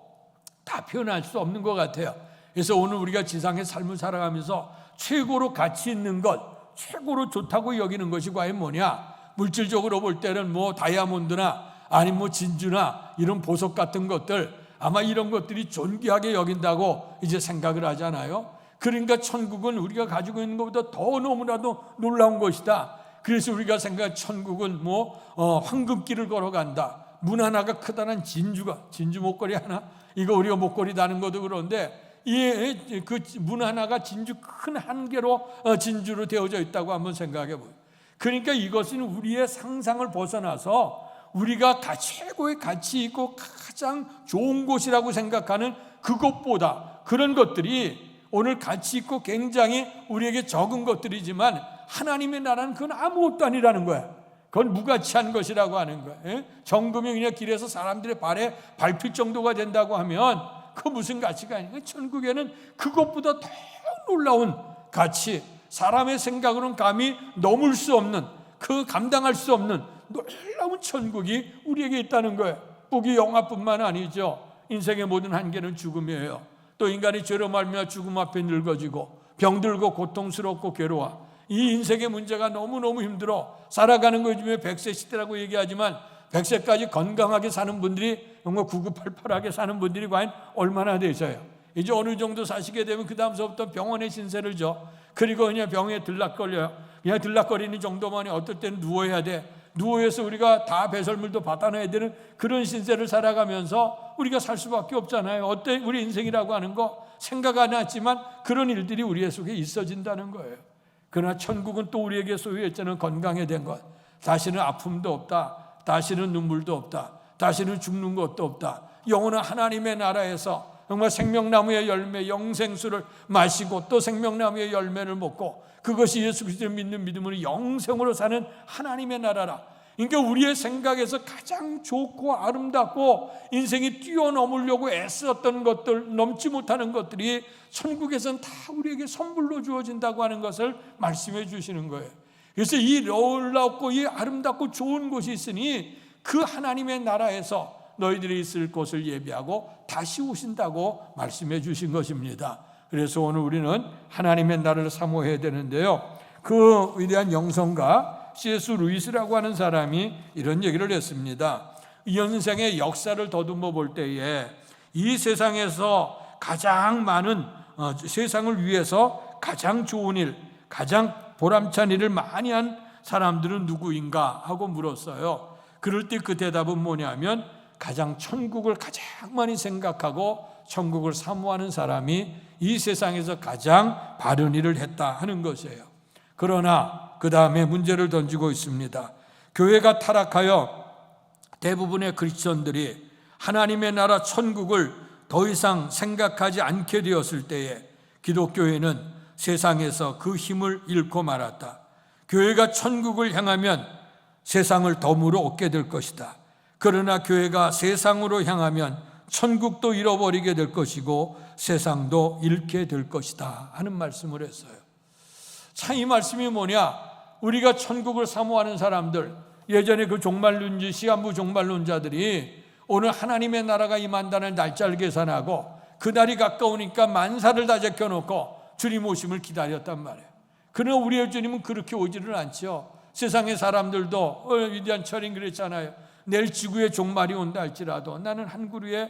다 표현할 수 없는 것 같아요. 그래서 오늘 우리가 지상의 삶을 살아가면서 최고로 가치 있는 것, 최고로 좋다고 여기는 것이 과연 뭐냐? 물질적으로 볼 때는 뭐 다이아몬드나 아니면 뭐 진주나 이런 보석 같은 것들, 아마 이런 것들이 존귀하게 여긴다고 이제 생각을 하잖아요. 그러니까 천국은 우리가 가지고 있는 것보다 더 너무나도 놀라운 것이다. 그래서 우리가 생각한 천국은 황금길을 걸어간다. 문 하나가 크다는 진주 목걸이 하나, 이거 우리가 목걸이 다는 것도 그런데 그 문 하나가 진주 큰 한 개로 진주로 되어져 있다고 한번 생각해 보세요. 그러니까 이것은 우리의 상상을 벗어나서 우리가 최고의 가치 있고 가장 좋은 곳이라고 생각하는 그것보다, 그런 것들이 오늘 가치 있고 굉장히 우리에게 적은 것들이지만 하나님의 나라는 그건 아무것도 아니라는 거야. 그건 무가치한 것이라고 하는 거야. 정금이 그냥 길에서 사람들의 발에 밟힐 정도가 된다고 하면 그 무슨 가치가 아니고, 천국에는 그것보다 더 놀라운 가치, 사람의 생각으로는 감히 넘을 수 없는, 그 감당할 수 없는 놀라운 천국이 우리에게 있다는 거예요. 복이 영화뿐만 아니죠. 인생의 모든 한계는 죽음이에요. 또 인간이 죄로 말미암아 죽음 앞에 늙어지고 병들고 고통스럽고 괴로워. 이 인생의 문제가 너무너무 힘들어. 살아가는 거 요즘에 100세 시대라고 얘기하지만 100세까지 건강하게 사는 분들이, 정말 구구팔팔하게 사는 분들이 과연 얼마나 되셔요? 이제 어느 정도 사시게 되면 그 다음서부터 병원에 신세를 져. 그리고 그냥 병에 들락거려요. 그냥 들락거리는 정도만이, 어떨 때는 누워야 돼. 누워서 우리가 다 배설물도 받아내야 되는 그런 신세를 살아가면서 우리가 살 수밖에 없잖아요. 어때? 우리 인생이라고 하는 거 생각 안 했지만 그런 일들이 우리 속에 있어진다는 거예요. 그러나 천국은 또 우리에게 소유했잖아요. 건강에 된 것. 다시는 아픔도 없다. 다시는 눈물도 없다. 다시는 죽는 것도 없다. 영원한 하나님의 나라에서 정말 생명나무의 열매, 영생수를 마시고 또 생명나무의 열매를 먹고, 그것이 예수 그리스도를 믿는 믿음으로 영생으로 사는 하나님의 나라라. 그러니까 우리의 생각에서 가장 좋고 아름답고 인생이 뛰어넘으려고 애썼던 것들, 넘지 못하는 것들이 천국에서는 다 우리에게 선물로 주어진다고 하는 것을 말씀해 주시는 거예요. 그래서 이 놀랍고 이 아름답고 좋은 곳이 있으니 그 하나님의 나라에서 너희들이 있을 곳을 예비하고 다시 오신다고 말씀해 주신 것입니다. 그래서 오늘 우리는 하나님의 나라를 사모해야 되는데요. 그 위대한 영성가 C.S. 루이스라고 하는 사람이 이런 얘기를 했습니다. 이 인생의 역사를 더듬어 볼 때에 이 세상에서 가장 많은, 세상을 위해서 가장 좋은 일, 가장 보람찬 일을 많이 한 사람들은 누구인가 하고 물었어요. 그럴 때 그 대답은 뭐냐면 가장 천국을 가장 많이 생각하고 천국을 사모하는 사람이 이 세상에서 가장 바른 일을 했다 하는 것이에요. 그러나 그 다음에 문제를 던지고 있습니다. 교회가 타락하여 대부분의 크리스천들이 하나님의 나라 천국을 더 이상 생각하지 않게 되었을 때에 기독교회는 세상에서 그 힘을 잃고 말았다. 교회가 천국을 향하면 세상을 덤으로 얻게 될 것이다. 그러나 교회가 세상으로 향하면 천국도 잃어버리게 될 것이고 세상도 잃게 될 것이다 하는 말씀을 했어요. 참 이 말씀이 뭐냐? 우리가 천국을 사모하는 사람들, 예전에 그 종말론자, 시한부 종말론자들이 오늘 하나님의 나라가 임한다는 날짜를 계산하고 그날이 가까우니까 만사를 다 제껴놓고 주님 오심을 기다렸단 말이에요. 그러나 우리의 주님은 그렇게 오지를 않죠. 세상의 사람들도 위대한 철인 그랬잖아요. 내일 지구의 종말이 온다 할지라도 나는 한 그루에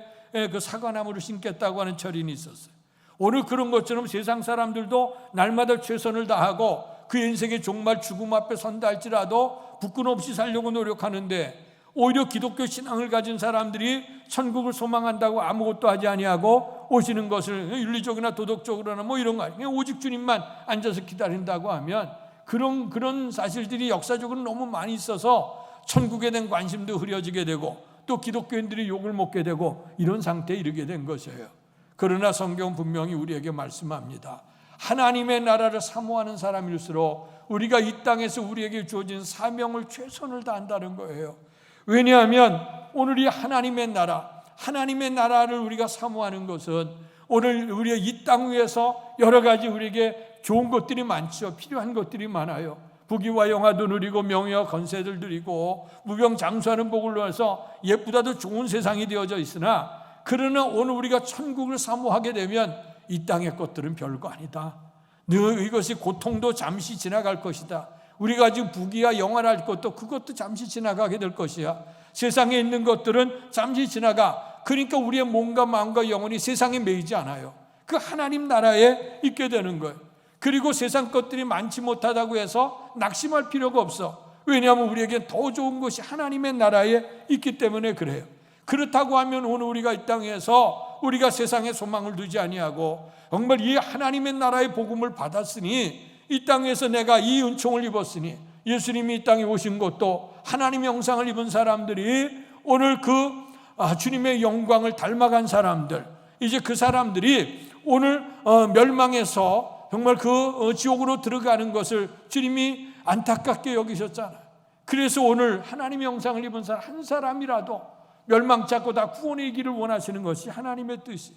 그 사과나무를 심겠다고 하는 철인이 있었어요. 오늘 그런 것처럼 세상 사람들도 날마다 최선을 다하고 그 인생의 종말 죽음 앞에 선다 할지라도 부끄럼 없이 살려고 노력하는데 오히려 기독교 신앙을 가진 사람들이 천국을 소망한다고 아무것도 하지 아니하고 오시는 것을 윤리적이나 도덕적으로나 뭐 이런 거 아니에요. 오직 주님만 앉아서 기다린다고 하면 그런 사실들이 역사적으로 너무 많이 있어서 천국에 대한 관심도 흐려지게 되고 또 기독교인들이 욕을 먹게 되고 이런 상태에 이르게 된 것이에요. 그러나 성경은 분명히 우리에게 말씀합니다. 하나님의 나라를 사모하는 사람일수록 우리가 이 땅에서 우리에게 주어진 사명을 최선을 다한다는 거예요. 왜냐하면 오늘 이 하나님의 나라를 우리가 사모하는 것은 오늘 우리가 이 땅 위에서 여러 가지 우리에게 좋은 것들이 많죠. 필요한 것들이 많아요. 부귀와 영화도 누리고 명예와 건세들 누리고 무병장수하는 복을 누려서 예쁘다도 좋은 세상이 되어져 있으나 그러나 오늘 우리가 천국을 사모하게 되면 이 땅의 것들은 별거 아니다. 이것이 고통도 잠시 지나갈 것이다. 우리가 지금 부귀와 영화를 할 것도 그것도 잠시 지나가게 될 것이야. 세상에 있는 것들은 잠시 지나가. 그러니까 우리의 몸과 마음과 영혼이 세상에 매이지 않아요. 그 하나님 나라에 있게 되는 거예요. 그리고 세상 것들이 많지 못하다고 해서 낙심할 필요가 없어. 왜냐하면 우리에게 더 좋은 것이 하나님의 나라에 있기 때문에 그래요. 그렇다고 하면 오늘 우리가 이 땅에서 우리가 세상에 소망을 두지 아니하고 정말 이 하나님의 나라의 복음을 받았으니 이 땅에서 내가 이 은총을 입었으니 예수님이 이 땅에 오신 것도 하나님의 형상을 입은 사람들이 오늘 그 주님의 영광을 닮아간 사람들, 이제 그 사람들이 오늘 멸망해서 정말 그 지옥으로 들어가는 것을 주님이 안타깝게 여기셨잖아요. 그래서 오늘 하나님의 형상을 입은 사람 한 사람이라도 멸망치 않고 다 구원의 길을 원하시는 것이 하나님의 뜻이,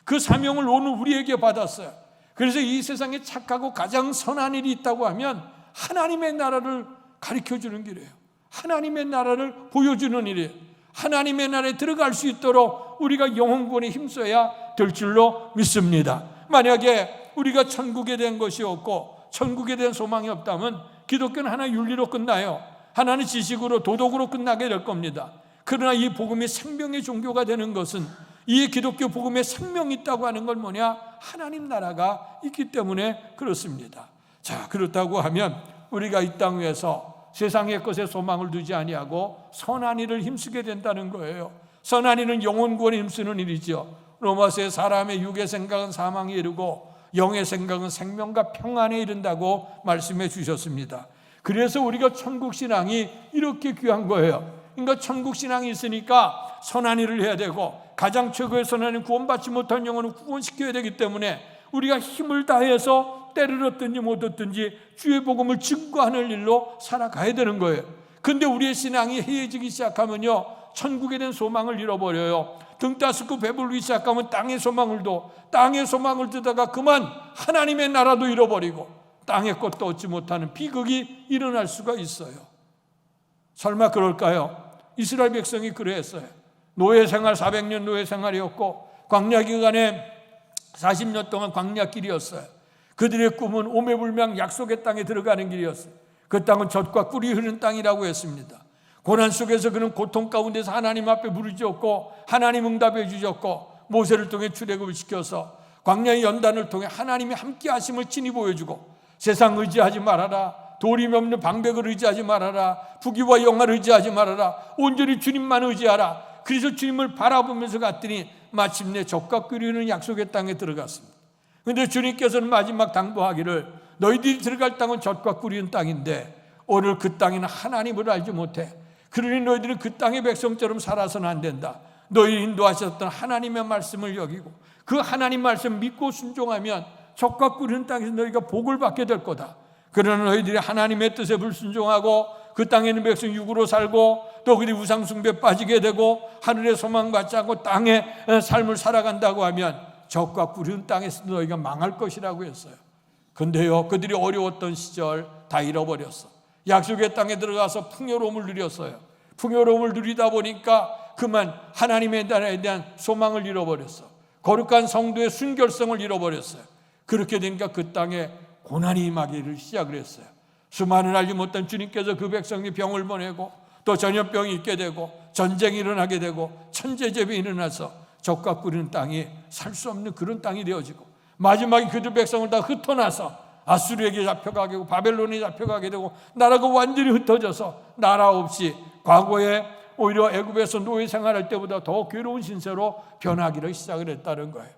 그 사명을 오늘 우리에게 받았어요. 그래서 이 세상에 착하고 가장 선한 일이 있다고 하면 하나님의 나라를 가르쳐주는 길이에요. 하나님의 나라를 보여주는 일이에요. 하나님의 나라에 들어갈 수 있도록 우리가 영혼구원에 힘써야 될 줄로 믿습니다. 만약에 우리가 천국에 대한 것이 없고 천국에 대한 소망이 없다면 기독교는 하나 윤리로 끝나요. 하나는 지식으로 도덕으로 끝나게 될 겁니다. 그러나 이 복음이 생명의 종교가 되는 것은 이 기독교 복음에 생명이 있다고 하는 건 뭐냐? 하나님 나라가 있기 때문에 그렇습니다. 자, 그렇다고 하면 우리가 이 땅 위에서 세상의 것에 소망을 두지 아니하고 선한 일을 힘쓰게 된다는 거예요. 선한 일은 영혼 구원에 힘쓰는 일이죠. 로마서에 사람의 육의 생각은 사망에 이르고 영의 생각은 생명과 평안에 이른다고 말씀해 주셨습니다. 그래서 우리가 천국 신앙이 이렇게 귀한 거예요. 그러니까 천국 신앙이 있으니까 선한 일을 해야 되고 가장 최고의 선한 일은 구원받지 못한 영혼을 구원시켜야 되기 때문에 우리가 힘을 다해서 때를 얻든지 못 얻든지 주의 복음을 증거하는 일로 살아가야 되는 거예요. 근데 우리의 신앙이 해해지기 시작하면요, 천국에 대한 소망을 잃어버려요. 등 따스고 배부르기 시작하면 땅의 소망을 둬. 땅의 소망을 두다가 그만 하나님의 나라도 잃어버리고 땅의 것도 얻지 못하는 비극이 일어날 수가 있어요. 설마 그럴까요? 이스라엘 백성이 그랬어요. 노예 생활 400년 노예 생활이었고 광야 기간에 40년 동안 광야길이었어요. 그들의 꿈은 오매불망 약속의 땅에 들어가는 길이었어요. 그 땅은 젖과 꿀이 흐르는 땅이라고 했습니다. 고난 속에서 그는 고통 가운데서 하나님 앞에 부르짖었고 하나님 응답해 주셨고 모세를 통해 출애굽을 시켜서 광야의 연단을 통해 하나님의 함께 하심을 친히 보여주고 세상 의지하지 말아라, 도림이 없는 방백을 의지하지 말아라. 부귀와 영화를 의지하지 말아라. 온전히 주님만 의지하라. 그래서 주님을 바라보면서 갔더니 마침내 적과 끓이는 약속의 땅에 들어갔습니다. 그런데 주님께서는 마지막 당부하기를 너희들이 들어갈 땅은 젖과 꿀이는 땅인데 오늘 그 땅에는 하나님을 알지 못해. 그러니 너희들은 그 땅의 백성처럼 살아서는 안 된다. 너희 인도하셨던 하나님의 말씀을 여기고 그 하나님 말씀 믿고 순종하면 젖과 꿀이는 땅에서 너희가 복을 받게 될 거다. 그러나 너희들이 하나님의 뜻에 불순종하고 그 땅에 있는 백성 육으로 살고 또 그들이 우상 숭배에 빠지게 되고 하늘의 소망 받지 않고 땅의 삶을 살아간다고 하면 젖과 꿀은 땅에서 너희가 망할 것이라고 했어요. 근데요, 그들이 어려웠던 시절 다 잃어버렸어. 약속의 땅에 들어가서 풍요로움을 누렸어요. 풍요로움을 누리다 보니까 그만 하나님의 나라에 대한 소망을 잃어버렸어. 거룩한 성도의 순결성을 잃어버렸어요. 그렇게 되니까 그 땅에 고난이 임하기를 시작을 했어요. 수많은 알지 못한 주님께서 그 백성이 병을 보내고 또 전염병이 있게 되고 전쟁이 일어나게 되고 천재재변이 일어나서 젖과 꿀이는 땅이 살 수 없는 그런 땅이 되어지고 마지막에 그들 백성을 다 흩어놔서 아수르에게 잡혀가게 되고 바벨론에 잡혀가게 되고 나라가 완전히 흩어져서 나라 없이 과거에 오히려 애굽에서 노예 생활할 때보다 더 괴로운 신세로 변하기를 시작을 했다는 거예요.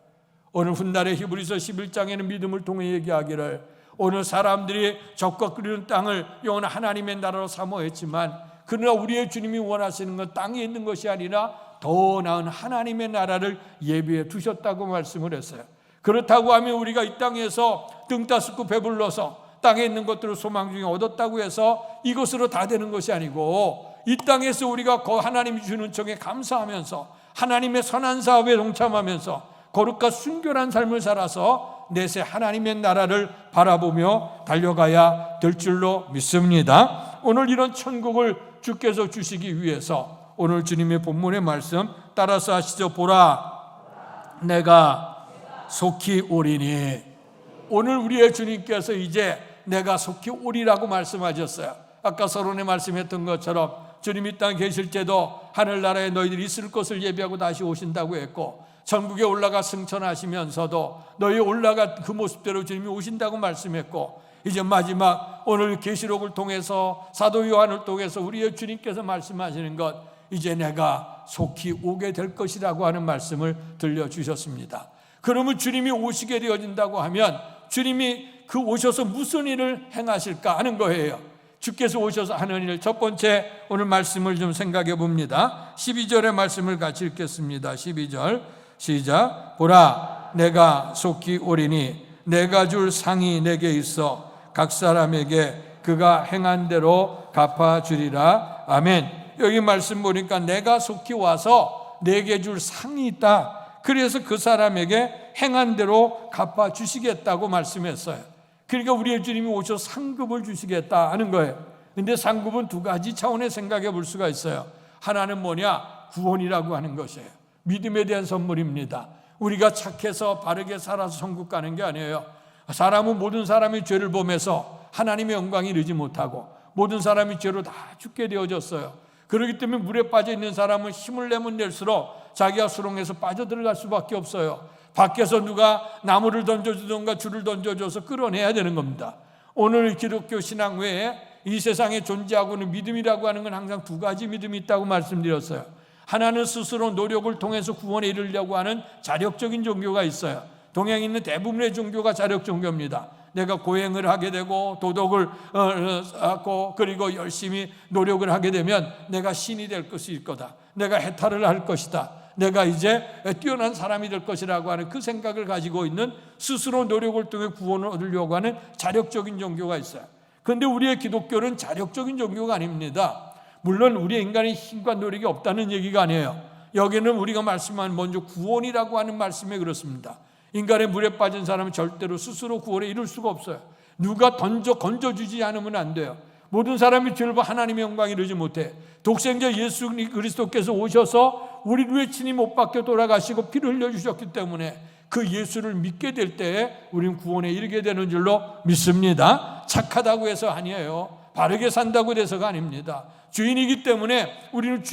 오늘 훗날에 히브리서 11장에는 믿음을 통해 얘기하기를 오늘 사람들이 젖과 끓이는 땅을 영원한 하나님의 나라로 사모했지만 그러나 우리의 주님이 원하시는 건 땅에 있는 것이 아니라 더 나은 하나님의 나라를 예비해 두셨다고 말씀을 했어요. 그렇다고 하면 우리가 이 땅에서 등 따스고 배불러서 땅에 있는 것들을 소망 중에 얻었다고 해서 이것으로 다 되는 것이 아니고 이 땅에서 우리가 하나님이 주는 청에 감사하면서 하나님의 선한 사업에 동참하면서 거룩과 순결한 삶을 살아서 내세 하나님의 나라를 바라보며 달려가야 될 줄로 믿습니다. 오늘 이런 천국을 주께서 주시기 위해서 오늘 주님의 본문의 말씀 따라서 하시죠. 보라 내가 속히 오리니. 오늘 우리의 주님께서 이제 내가 속히 오리라고 말씀하셨어요. 아까 서론에 말씀했던 것처럼 주님이 이 땅에 계실 때도 하늘나라에 너희들이 있을 것을 예비하고 다시 오신다고 했고 천국에 올라가 승천하시면서도 너희 올라간 그 모습대로 주님이 오신다고 말씀했고 이제 마지막 오늘 계시록을 통해서 사도 요한을 통해서 우리의 주님께서 말씀하시는 것 이제 내가 속히 오게 될 것이라고 하는 말씀을 들려주셨습니다. 그러면 주님이 오시게 되어진다고 하면 주님이 그 오셔서 무슨 일을 행하실까 하는 거예요. 주께서 오셔서 하는 일 첫 번째 오늘 말씀을 좀 생각해 봅니다. 12절의 말씀을 같이 읽겠습니다. 12절 시작. 보라 내가 속히 오리니 내가 줄 상이 내게 있어 각 사람에게 그가 행한 대로 갚아주리라. 아멘. 여기 말씀 보니까 내가 속히 와서 내게 줄 상이 있다. 그래서 그 사람에게 행한 대로 갚아주시겠다고 말씀했어요. 그러니까 우리의 주님이 오셔서 상급을 주시겠다 하는 거예요. 그런데 상급은 두 가지 차원의 생각해 볼 수가 있어요. 하나는 뭐냐? 구원이라고 하는 것이에요. 믿음에 대한 선물입니다. 우리가 착해서 바르게 살아서 천국 가는 게 아니에요. 사람은 모든 사람이 죄를 범해서 하나님의 영광에 이르지 못하고 모든 사람이 죄로 다 죽게 되어졌어요. 그렇기 때문에 물에 빠져 있는 사람은 힘을 내면 낼수록 자기가 수렁에서 빠져들어갈 수밖에 없어요. 밖에서 누가 나무를 던져주던가 줄을 던져줘서 끌어내야 되는 겁니다. 오늘 기독교 신앙 외에 이 세상에 존재하고 있는 믿음이라고 하는 건 항상 두 가지 믿음이 있다고 말씀드렸어요. 하나는 스스로 노력을 통해서 구원에 이르려고 하는 자력적인 종교가 있어요. 동양에 있는 대부분의 종교가 자력 종교입니다. 내가 고행을 하게 되고 도덕을 쌓고 그리고 열심히 노력을 하게 되면 내가 신이 될 것일 거다. 내가 해탈을 할 것이다. 내가 이제 뛰어난 사람이 될 것이라고 하는 그 생각을 가지고 있는 스스로 노력을 통해 구원을 얻으려고 하는 자력적인 종교가 있어요. 그런데 우리의 기독교는 자력적인 종교가 아닙니다. 물론 우리의 인간의 힘과 노력이 없다는 얘기가 아니에요. 여기는 우리가 말씀한 먼저 구원이라고 하는 말씀에 그렇습니다. 인간의 물에 빠진 사람은 절대로 스스로 구원에 이룰 수가 없어요. 누가 건져주지 않으면 안 돼요. 모든 사람이 죄를 봐 하나님의 영광에 이르지 못해. 독생자 예수 그리스도께서 오셔서 우리를 위해 친히 못 박혀 돌아가시고 피를 흘려주셨기 때문에 그 예수를 믿게 될 때에 우리는 구원에 이르게 되는 줄로 믿습니다. 착하다고 해서 아니에요. 바르게 산다고 해서가 아닙니다. 주인이기 때문에 우리는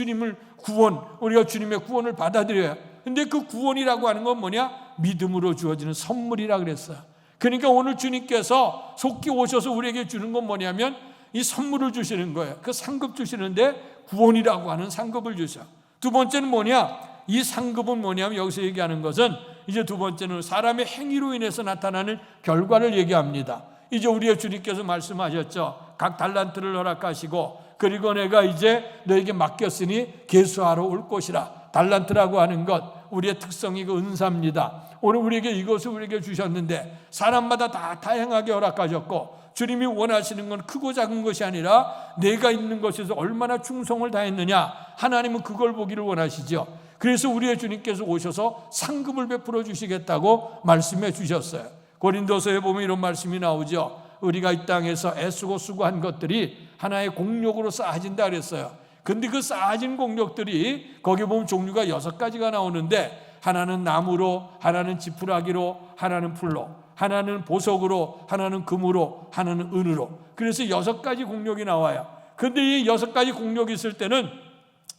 우리가 주님의 구원을 받아들여요. 근데 그 구원이라고 하는 건 뭐냐? 믿음으로 주어지는 선물이라 그랬어요. 그러니까 오늘 주님께서 속히 오셔서 우리에게 주는 건 뭐냐면 이 선물을 주시는 거예요. 그 상급 주시는데 구원이라고 하는 상급을 주셔. 두 번째는 뭐냐? 이 상급은 뭐냐면 여기서 얘기하는 것은 이제 두 번째는 사람의 행위로 인해서 나타나는 결과를 얘기합니다. 이제 우리의 주님께서 말씀하셨죠. 각 달란트를 허락하시고 그리고 내가 이제 너에게 맡겼으니 계수하러 올 것이라. 달란트라고 하는 것 우리의 특성이 그 은사입니다. 오늘 우리에게 이것을 우리에게 주셨는데 사람마다 다 다양하게 허락하셨고 주님이 원하시는 건 크고 작은 것이 아니라 내가 있는 것에서 얼마나 충성을 다했느냐, 하나님은 그걸 보기를 원하시죠. 그래서 우리의 주님께서 오셔서 상급을 베풀어 주시겠다고 말씀해 주셨어요. 고린도서에 보면 이런 말씀이 나오죠. 우리가 이 땅에서 애쓰고 수고한 것들이 하나의 공력으로 쌓아진다 그랬어요. 근데 그 쌓아진 공력들이 거기 보면 종류가 6가지가 나오는데 하나는 나무로, 하나는 지푸라기로, 하나는 풀로, 하나는 보석으로, 하나는 금으로, 하나는 은으로. 그래서 6가지 공력이 나와요. 근데 이 6가지 공력이 있을 때는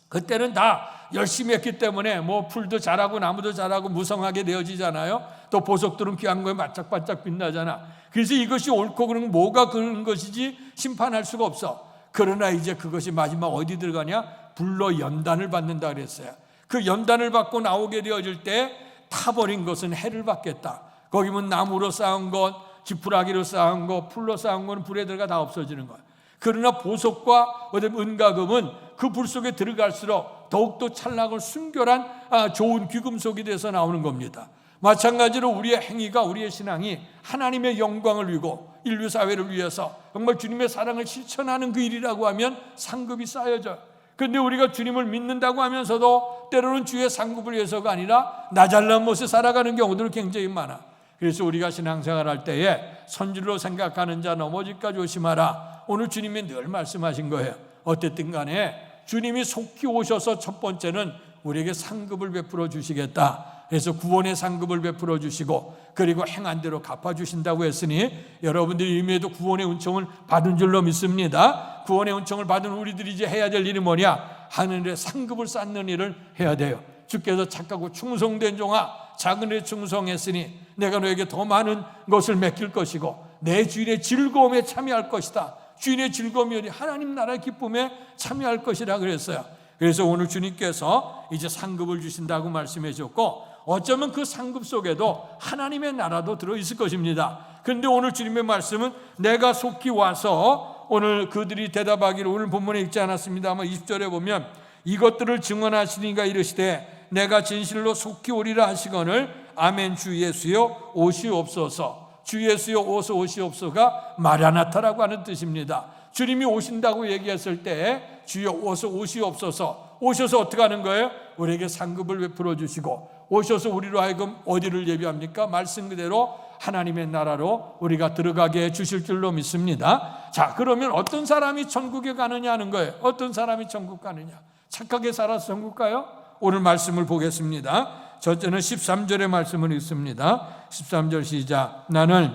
그때는 다 열심히 했기 때문에 뭐 풀도 자라고 나무도 자라고 무성하게 되어지잖아요. 또 보석들은 귀한 거에 반짝반짝 빛나잖아. 그래서 이것이 옳고 그런 뭐가 그런 것이지 심판할 수가 없어. 그러나 이제 그것이 마지막 어디 들어가냐? 불로 연단을 받는다 그랬어요. 그 연단을 받고 나오게 되어질 때 타버린 것은 해를 받겠다. 거기 보면 나무로 쌓은 것, 지푸라기로 쌓은 것, 풀로 쌓은 것은 불에 들어가 다 없어지는 거예요. 그러나 보석과 은과 금은 그 불 속에 들어갈수록 더욱더 찬란하고 순결한 좋은 귀금속이 돼서 나오는 겁니다. 마찬가지로 우리의 행위가, 우리의 신앙이 하나님의 영광을 위고 인류 사회를 위해서 정말 주님의 사랑을 실천하는 그 일이라고 하면 상급이 쌓여져요. 그런데 우리가 주님을 믿는다고 하면서도 때로는 주의 상급을 위해서가 아니라 나 잘난 못에 살아가는 경우들 굉장히 많아. 그래서 우리가 신앙생활할 때에 선줄로 생각하는 자 넘어질까 조심하라. 오늘 주님이 늘 말씀하신 거예요. 어쨌든 간에 주님이 속히 오셔서 첫 번째는 우리에게 상급을 베풀어 주시겠다. 그래서 구원의 상급을 베풀어 주시고 그리고 행한 대로 갚아주신다고 했으니 여러분들이 이미에도 구원의 은총을 받은 줄로 믿습니다. 구원의 은총을 받은 우리들이 이제 해야 될 일이 뭐냐? 하늘의 상급을 쌓는 일을 해야 돼요. 주께서 착하고 충성된 종아, 작은 일에 충성했으니 내가 너에게 더 많은 것을 맡길 것이고 내 주인의 즐거움에 참여할 것이다. 주인의 즐거움이 하나님 나라의 기쁨에 참여할 것이라 그랬어요. 그래서 오늘 주님께서 이제 상급을 주신다고 말씀해 주셨고 어쩌면 그 상급 속에도 하나님의 나라도 들어있을 것입니다. 그런데 오늘 주님의 말씀은 내가 속히 와서, 오늘 그들이 대답하기를 오늘 본문에 읽지 않았습니다만 20절에 보면 이것들을 증언하시니가 이르시되 내가 진실로 속히 오리라 하시거늘 아멘. 주 예수여 오시옵소서. 주 예수여 어서 오시옵소서가 마라나타라고 하는 뜻입니다. 주님이 오신다고 얘기했을 때 주여 어서 오시옵소서. 오셔서 어떻게 하는 거예요? 우리에게 상급을 베풀어 주시고 오셔서 우리로 하여금 어디를 예비합니까? 말씀 그대로 하나님의 나라로 우리가 들어가게 해 주실 줄로 믿습니다. 자, 그러면 어떤 사람이 천국에 가느냐 하는 거예요. 어떤 사람이 천국 가느냐? 착하게 살아서 천국 가요? 오늘 말씀을 보겠습니다. 첫째는 13절의 말씀을 읽습니다. 13절 시작. 나는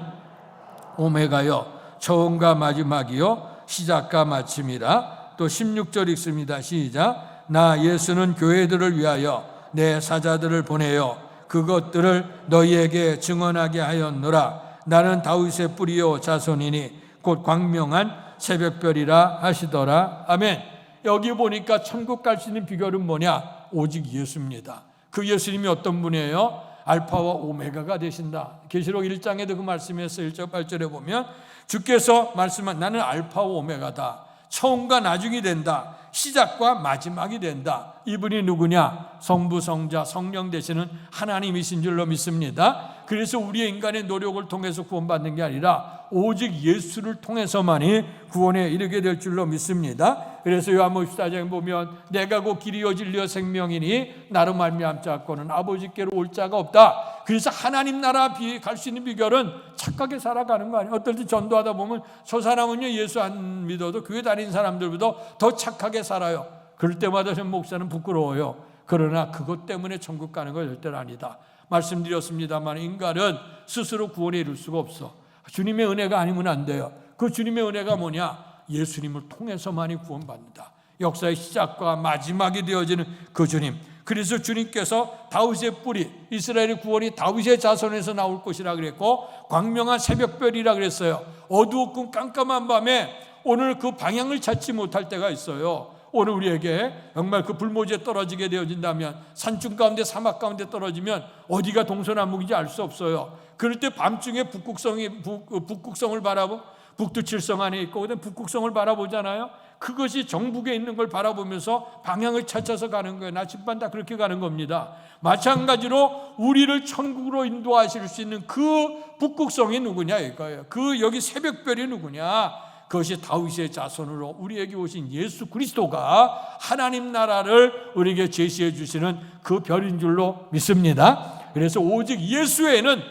오메가요 처음과 마지막이요 시작과 마침이라. 또 16절 읽습니다. 시작. 나 예수는 교회들을 위하여 내 사자들을 보내요 그것들을 너희에게 증언하게 하였노라. 나는 다윗의 뿌리요 자손이니 곧 광명한 새벽별이라 하시더라. 아멘. 여기 보니까 천국 갈 수 있는 비결은 뭐냐? 오직 예수입니다. 그 예수님이 어떤 분이에요? 알파와 오메가가 되신다. 계시록 1장에도 그 말씀했어요. 1절 8절에 보면 주께서 말씀한 나는 알파와 오메가다. 처음과 나중이 된다. 시작과 마지막이 된다. 이분이 누구냐? 성부, 성자, 성령 되시는 하나님이신 줄로 믿습니다. 그래서 우리의 인간의 노력을 통해서 구원받는 게 아니라 오직 예수를 통해서만이 구원에 이르게 될 줄로 믿습니다. 그래서 요한복음 14장에 보면 내가 곧 길이요 진리요 생명이니 나로 말미암지 않고는 아버지께로 올 자가 없다. 그래서 하나님 나라 갈 수 있는 비결은 착하게 살아가는 거 아니에요. 어떨 때 전도하다 보면 저 사람은요 예수 안 믿어도 교회 다니는 사람들보다 더 착하게 살아요. 그럴 때마다 전 목사는 부끄러워요. 그러나 그것 때문에 천국 가는 건 절대로 아니다. 말씀드렸습니다만 인간은 스스로 구원에 이룰 수가 없어. 주님의 은혜가 아니면 안 돼요. 그 주님의 은혜가 뭐냐? 예수님을 통해서만이 구원받는다. 역사의 시작과 마지막이 되어지는 그 주님, 그래서 주님께서 다윗의 뿌리, 이스라엘의 구원이 다윗의 자손에서 나올 것이라 그랬고, 광명한 새벽별이라 그랬어요. 어두웠고 깜깜한 밤에 오늘 그 방향을 찾지 못할 때가 있어요. 오늘 우리에게 정말 그 불모지에 떨어지게 되어진다면, 산중 가운데 사막 가운데 떨어지면 어디가 동서남북인지 알 수 없어요. 그럴 때 밤중에 북극성을 바라보, 북두칠성 안에 있고 그다음 북극성을 바라보잖아요. 그것이 정북에 있는 걸 바라보면서 방향을 찾아서 가는 거예요. 나침반 다 그렇게 가는 겁니다. 마찬가지로 우리를 천국으로 인도하실 수 있는 그 북극성이 누구냐 이거예요. 그 여기 새벽별이 누구냐? 그것이 다윗의 자손으로 우리에게 오신 예수 그리스도가 하나님 나라를 우리에게 제시해 주시는 그 별인 줄로 믿습니다. 그래서 오직 예수 외에는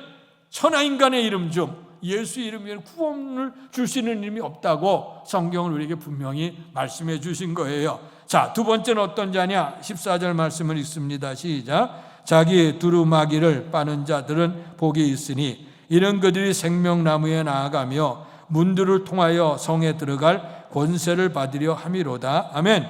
천하인간의 이름 중 예수 이름 외에는 구원을 줄 수 있는 이름이 없다고 성경은 우리에게 분명히 말씀해 주신 거예요. 자, 두 번째는 어떤 자냐? 14절 말씀을 읽습니다. 시작. 자기 두루마기를 빠는 자들은 복이 있으니 이런 그들이 생명나무에 나아가며 문들을 통하여 성에 들어갈 권세를 받으려 함이로다. 아멘.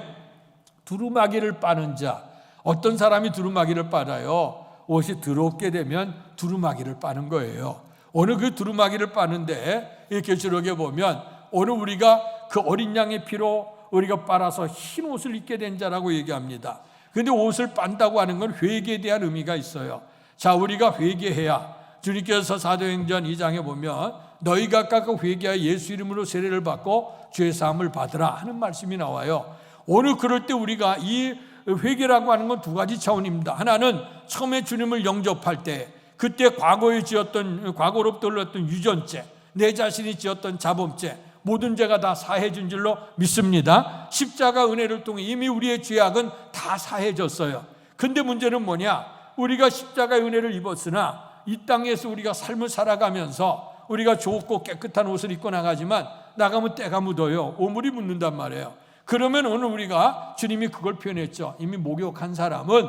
두루마기를 빠는 자, 어떤 사람이 두루마기를 빨아요? 옷이 더럽게 되면 두루마기를 빠는 거예요. 오늘 그 두루마기를 빠는데 이 계시록에 보면 오늘 우리가 그 어린 양의 피로 우리가 빨아서 흰 옷을 입게 된 자라고 얘기합니다. 그런데 옷을 빤다고 하는 건 회개에 대한 의미가 있어요. 자, 우리가 회개해야, 주님께서 사도행전 2장에 보면 너희가 각각 회개하여 예수 이름으로 세례를 받고 죄 사함을 받으라 하는 말씀이 나와요. 오늘 그럴 때 우리가 이 회개라고 하는 건 두 가지 차원입니다. 하나는 처음에 주님을 영접할 때 그때 과거로부터 흘렀던 유전죄, 내 자신이 지었던 자범죄, 모든 죄가 다 사해진 줄로 믿습니다. 십자가 은혜를 통해 이미 우리의 죄악은 다 사해졌어요. 근데 문제는 뭐냐? 우리가 십자가의 은혜를 입었으나 이 땅에서 우리가 삶을 살아가면서 우리가 좋고 깨끗한 옷을 입고 나가지만 나가면 때가 묻어요. 오물이 묻는단 말이에요. 그러면 오늘 우리가 주님이 그걸 표현했죠. 이미 목욕한 사람은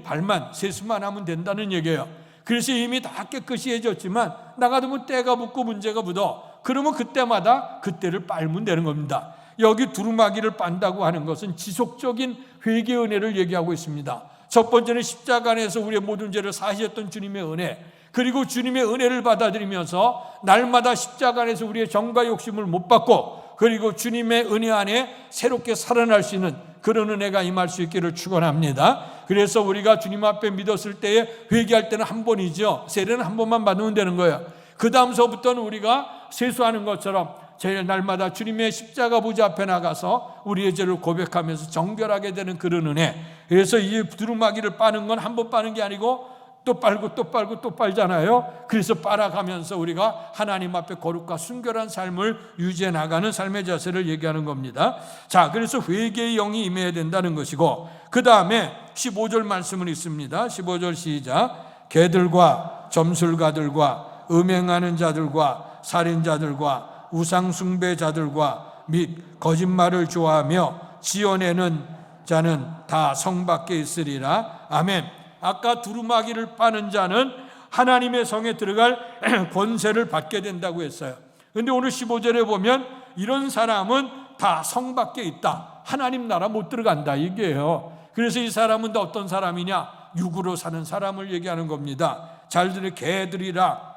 발만 세수만 하면 된다는 얘기예요. 그래서 이미 다 깨끗이 해졌지만 나가면 때가 묻고 문제가 묻어. 그러면 그때마다 그때를 빨면 되는 겁니다. 여기 두루마기를 빤다고 하는 것은 지속적인 회개 은혜를 얘기하고 있습니다. 첫 번째는 십자가 안에서 우리의 모든 죄를 사하셨던 주님의 은혜, 그리고 주님의 은혜를 받아들이면서 날마다 십자가 안에서 우리의 정과 욕심을 못 받고, 그리고 주님의 은혜 안에 새롭게 살아날 수 있는 그런 은혜가 임할 수 있기를 축원합니다. 그래서 우리가 주님 앞에 믿었을 때에 회개할 때는 한 번이죠. 세례는 한 번만 받으면 되는 거예요. 그 다음서부터는 우리가 세수하는 것처럼 날마다 주님의 십자가 보좌 앞에 나가서 우리의 죄를 고백하면서 정결하게 되는 그런 은혜. 그래서 이 두루마기를 빠는 건 한 번 빠는 게 아니고 또 빨고 또 빨고 또 빨잖아요. 그래서 빨아가면서 우리가 하나님 앞에 거룩과 순결한 삶을 유지해 나가는 삶의 자세를 얘기하는 겁니다. 자, 그래서 회개의 영이 임해야 된다는 것이고, 그 다음에 15절 말씀은 있습니다. 15절 시작. 개들과 점술가들과 음행하는 자들과 살인자들과 우상숭배자들과 및 거짓말을 좋아하며 지어내는 자는 다 성 밖에 있으리라. 아멘. 아까 두루마기를 빠는 자는 하나님의 성에 들어갈 권세를 받게 된다고 했어요. 그런데 오늘 15절에 보면 이런 사람은 다 성 밖에 있다. 하나님 나라 못 들어간다 이게요. 그래서 이 사람은 다 어떤 사람이냐? 육으로 사는 사람을 얘기하는 겁니다. 잘 들으 개들이라.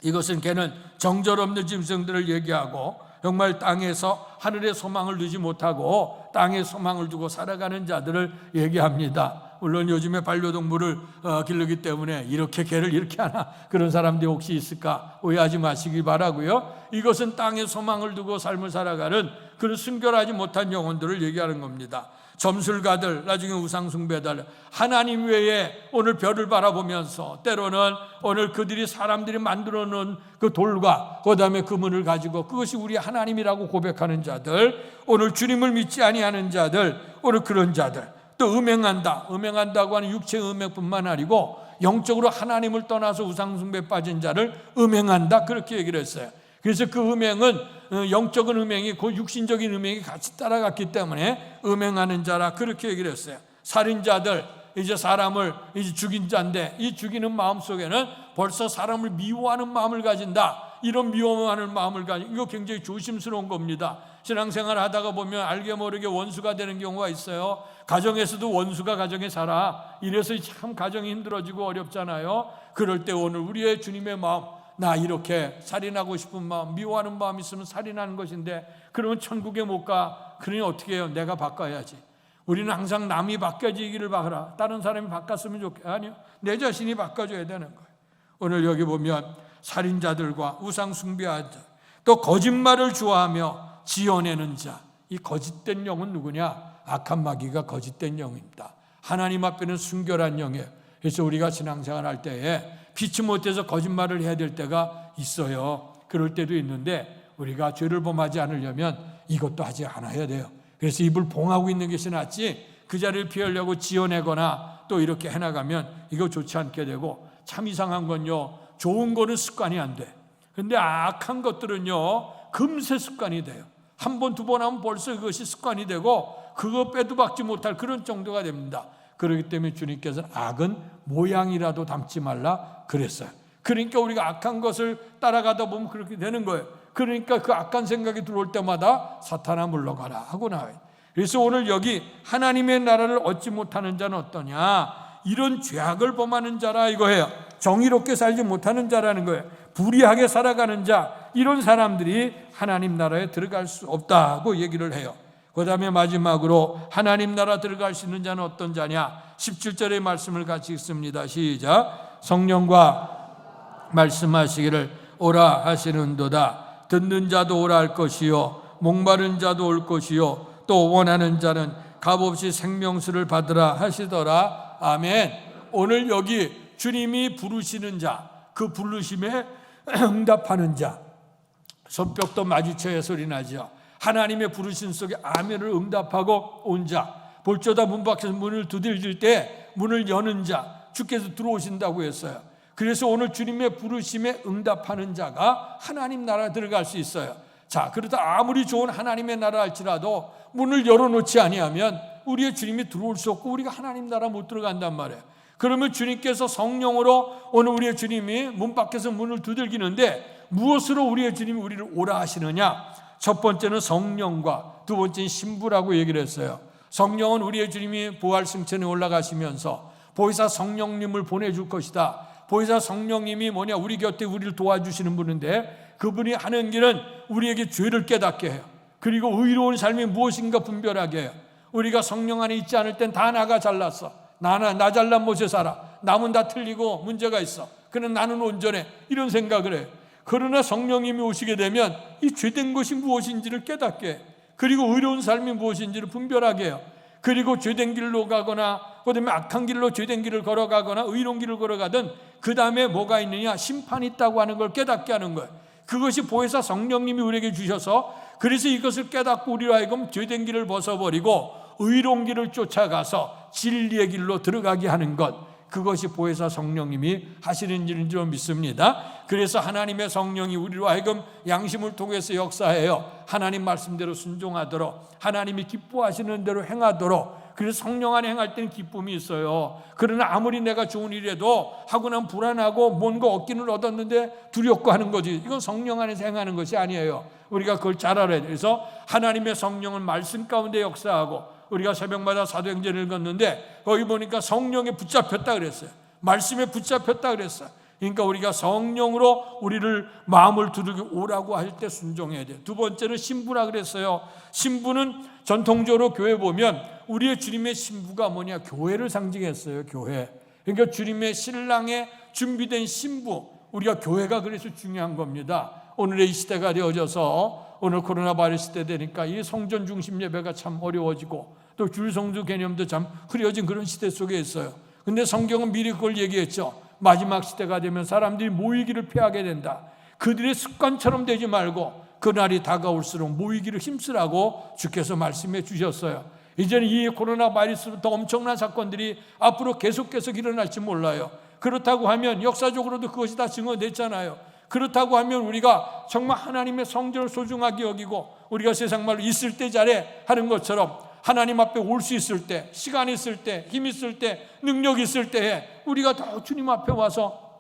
이것은 개는 정절없는 짐승들을 얘기하고 정말 땅에서 하늘의 소망을 두지 못하고 땅의 소망을 두고 살아가는 자들을 얘기합니다. 물론 요즘에 반려동물을 기르기 때문에 이렇게 개를 이렇게 하나 그런 사람들이 혹시 있을까 오해하지 마시기 바라고요. 이것은 땅의 소망을 두고 삶을 살아가는 그런 순결하지 못한 영혼들을 얘기하는 겁니다. 점술가들, 나중에 우상숭배들, 하나님 외에 오늘 별을 바라보면서 때로는 오늘 그들이 사람들이 만들어 놓은 그 돌과 그 다음에 금은을 가지고 그것이 우리 하나님이라고 고백하는 자들, 오늘 주님을 믿지 아니하는 자들, 오늘 그런 자들, 또 음행한다고 하는 육체의 음행뿐만 아니고 영적으로 하나님을 떠나서 우상숭배에 빠진 자를 음행한다 그렇게 얘기를 했어요. 그래서 그 음행은 영적인 음행이 그 육신적인 음행이 같이 따라갔기 때문에 음행하는 자라 그렇게 얘기를 했어요. 살인자들, 이제 사람을 이제 죽인 자인데 이 죽이는 마음 속에는 벌써 사람을 미워하는 마음을 가진다. 이런 미워하는 마음을 가지고, 이거 굉장히 조심스러운 겁니다. 신앙생활 하다가 보면 알게 모르게 원수가 되는 경우가 있어요. 가정에서도 원수가 가정에 살아. 이래서 참 가정이 힘들어지고 어렵잖아요. 그럴 때 오늘 우리의 주님의 마음, 나 이렇게 살인하고 싶은 마음, 미워하는 마음 있으면 살인하는 것인데 그러면 천국에 못 가. 그러니 어떻게 해요? 내가 바꿔야지. 우리는 항상 남이 바뀌어지기를 바라라. 다른 사람이 바꿨으면 좋겠어요. 아니요, 내 자신이 바꿔줘야 되는 거예요. 오늘 여기 보면 살인자들과 우상 숭배하는 자, 또 거짓말을 좋아하며 지어내는 자, 이 거짓된 영은 누구냐? 악한 마귀가 거짓된 영입니다. 하나님 앞에는 순결한 영이에요. 그래서 우리가 신앙생활 할 때에 피치 못해서 거짓말을 해야 될 때가 있어요. 그럴 때도 있는데 우리가 죄를 범하지 않으려면 이것도 하지 않아야 돼요. 그래서 입을 봉하고 있는 것이 낫지, 그 자리를 피하려고 지어내거나 또 이렇게 해나가면 이거 좋지 않게 되고, 참 이상한 건요, 좋은 거는 습관이 안 돼. 근데 악한 것들은요 금세 습관이 돼요. 한 번, 두 번 하면 벌써 그것이 습관이 되고 그거 빼도 박지 못할 그런 정도가 됩니다. 그렇기 때문에 주님께서는 악은 모양이라도 담지 말라 그랬어요. 그러니까 우리가 악한 것을 따라가다 보면 그렇게 되는 거예요. 그러니까 그 악한 생각이 들어올 때마다 사탄아 물러가라 하고 나와요. 그래서 오늘 여기 하나님의 나라를 얻지 못하는 자는 어떠냐, 이런 죄악을 범하는 자라 이거예요. 정의롭게 살지 못하는 자라는 거예요. 불의하게 살아가는 자, 이런 사람들이 하나님 나라에 들어갈 수 없다고 얘기를 해요. 그 다음에 마지막으로 하나님 나라 들어갈 수 있는 자는 어떤 자냐, 17절의 말씀을 같이 읽습니다. 시작. 성령과 말씀하시기를 오라 하시는도다. 듣는 자도 오라 할 것이요, 목마른 자도 올 것이요, 또 원하는 자는 값없이 생명수를 받으라 하시더라. 아멘. 오늘 여기 주님이 부르시는 자, 그 부르심에 응답하는 자, 손뼉도 마주쳐야 소리 나죠. 하나님의 부르심 속에 아멘을 응답하고 온 자, 볼저다 문 밖에서 문을 두들길 때 문을 여는 자, 주께서 들어오신다고 했어요. 그래서 오늘 주님의 부르심에 응답하는 자가 하나님 나라에 들어갈 수 있어요. 자, 그러다 아무리 좋은 하나님의 나라 할지라도 문을 열어놓지 아니하면 우리의 주님이 들어올 수 없고 우리가 하나님 나라 못 들어간단 말이에요. 그러면 주님께서 성령으로 오늘 우리의 주님이 문 밖에서 문을 두들기는데 무엇으로 우리의 주님이 우리를 오라 하시느냐? 첫 번째는 성령과, 두 번째는 신부라고 얘기를 했어요. 성령은 우리의 주님이 부활 승천에 올라가시면서 보혜사 성령님을 보내줄 것이다. 보혜사 성령님이 뭐냐, 우리 곁에 우리를 도와주시는 분인데 그분이 하는 길은 우리에게 죄를 깨닫게 해요. 그리고 의로운 삶이 무엇인가 분별하게 해요. 우리가 성령 안에 있지 않을 땐 다 나가 잘났어. 나 잘난 못에 살아. 남은 다 틀리고 문제가 있어. 그는 나는 온전해. 이런 생각을 해요. 그러나 성령님이 오시게 되면 이 죄된 것이 무엇인지를 깨닫게 해요. 그리고 의로운 삶이 무엇인지를 분별하게 해요. 그리고 죄된 길로 가거나 그다음에 악한 길로 죄된 길을 걸어가거나 의로운 길을 걸어가든 그 다음에 뭐가 있느냐, 심판이 있다고 하는 걸 깨닫게 하는 거예요. 그것이 보혜사 성령님이 우리에게 주셔서, 그래서 이것을 깨닫고 우리로 하여금 죄된 길을 벗어버리고 의로운 길을 쫓아가서 진리의 길로 들어가게 하는 것, 그것이 보혜사 성령님이 하시는 일인 줄 믿습니다. 그래서 하나님의 성령이 우리로 하여금 양심을 통해서 역사해요. 하나님 말씀대로 순종하도록, 하나님이 기뻐하시는 대로 행하도록. 그래서 성령 안에 행할 때는 기쁨이 있어요. 그러나 아무리 내가 좋은 일해도 하고 나면 불안하고 뭔가 얻기는 얻었는데 두렵고 하는 거지. 이건 성령 안에서 행하는 것이 아니에요. 우리가 그걸 잘 알아야 돼요. 그래서 하나님의 성령은 말씀 가운데 역사하고, 우리가 새벽마다 사도행전을 읽었는데 거기 보니까 성령에 붙잡혔다 그랬어요. 말씀에 붙잡혔다 그랬어요. 그러니까 우리가 성령으로 우리를 마음을 두들겨 오라고 할 때 순종해야 돼요. 두 번째는 신부라 그랬어요. 신부는 전통적으로 교회 보면 우리의 주님의 신부가 뭐냐, 교회를 상징했어요. 교회. 그러니까 주님의 신랑에 준비된 신부, 우리가 교회가 그래서 중요한 겁니다. 오늘의 이 시대가 되어져서 오늘 코로나 바이러스 시대 되니까 이 성전 중심 예배가 참 어려워지고 또 줄성수 개념도 참 흐려진 그런 시대 속에 있어요. 근데 성경은 미리 그걸 얘기했죠. 마지막 시대가 되면 사람들이 모이기를 피하게 된다. 그들의 습관처럼 되지 말고 그날이 다가올수록 모이기를 힘쓰라고 주께서 말씀해 주셨어요. 이제는 이 코로나 바이러스부터 엄청난 사건들이 앞으로 계속 일어날지 몰라요. 그렇다고 하면 역사적으로도 그것이 다 증언됐잖아요. 그렇다고 하면 우리가 정말 하나님의 성전을 소중하게 여기고 우리가 세상 말로 있을 때 잘해 하는 것처럼 하나님 앞에 올 수 있을 때, 시간 있을 때, 힘 있을 때, 능력 있을 때에 우리가 더 주님 앞에 와서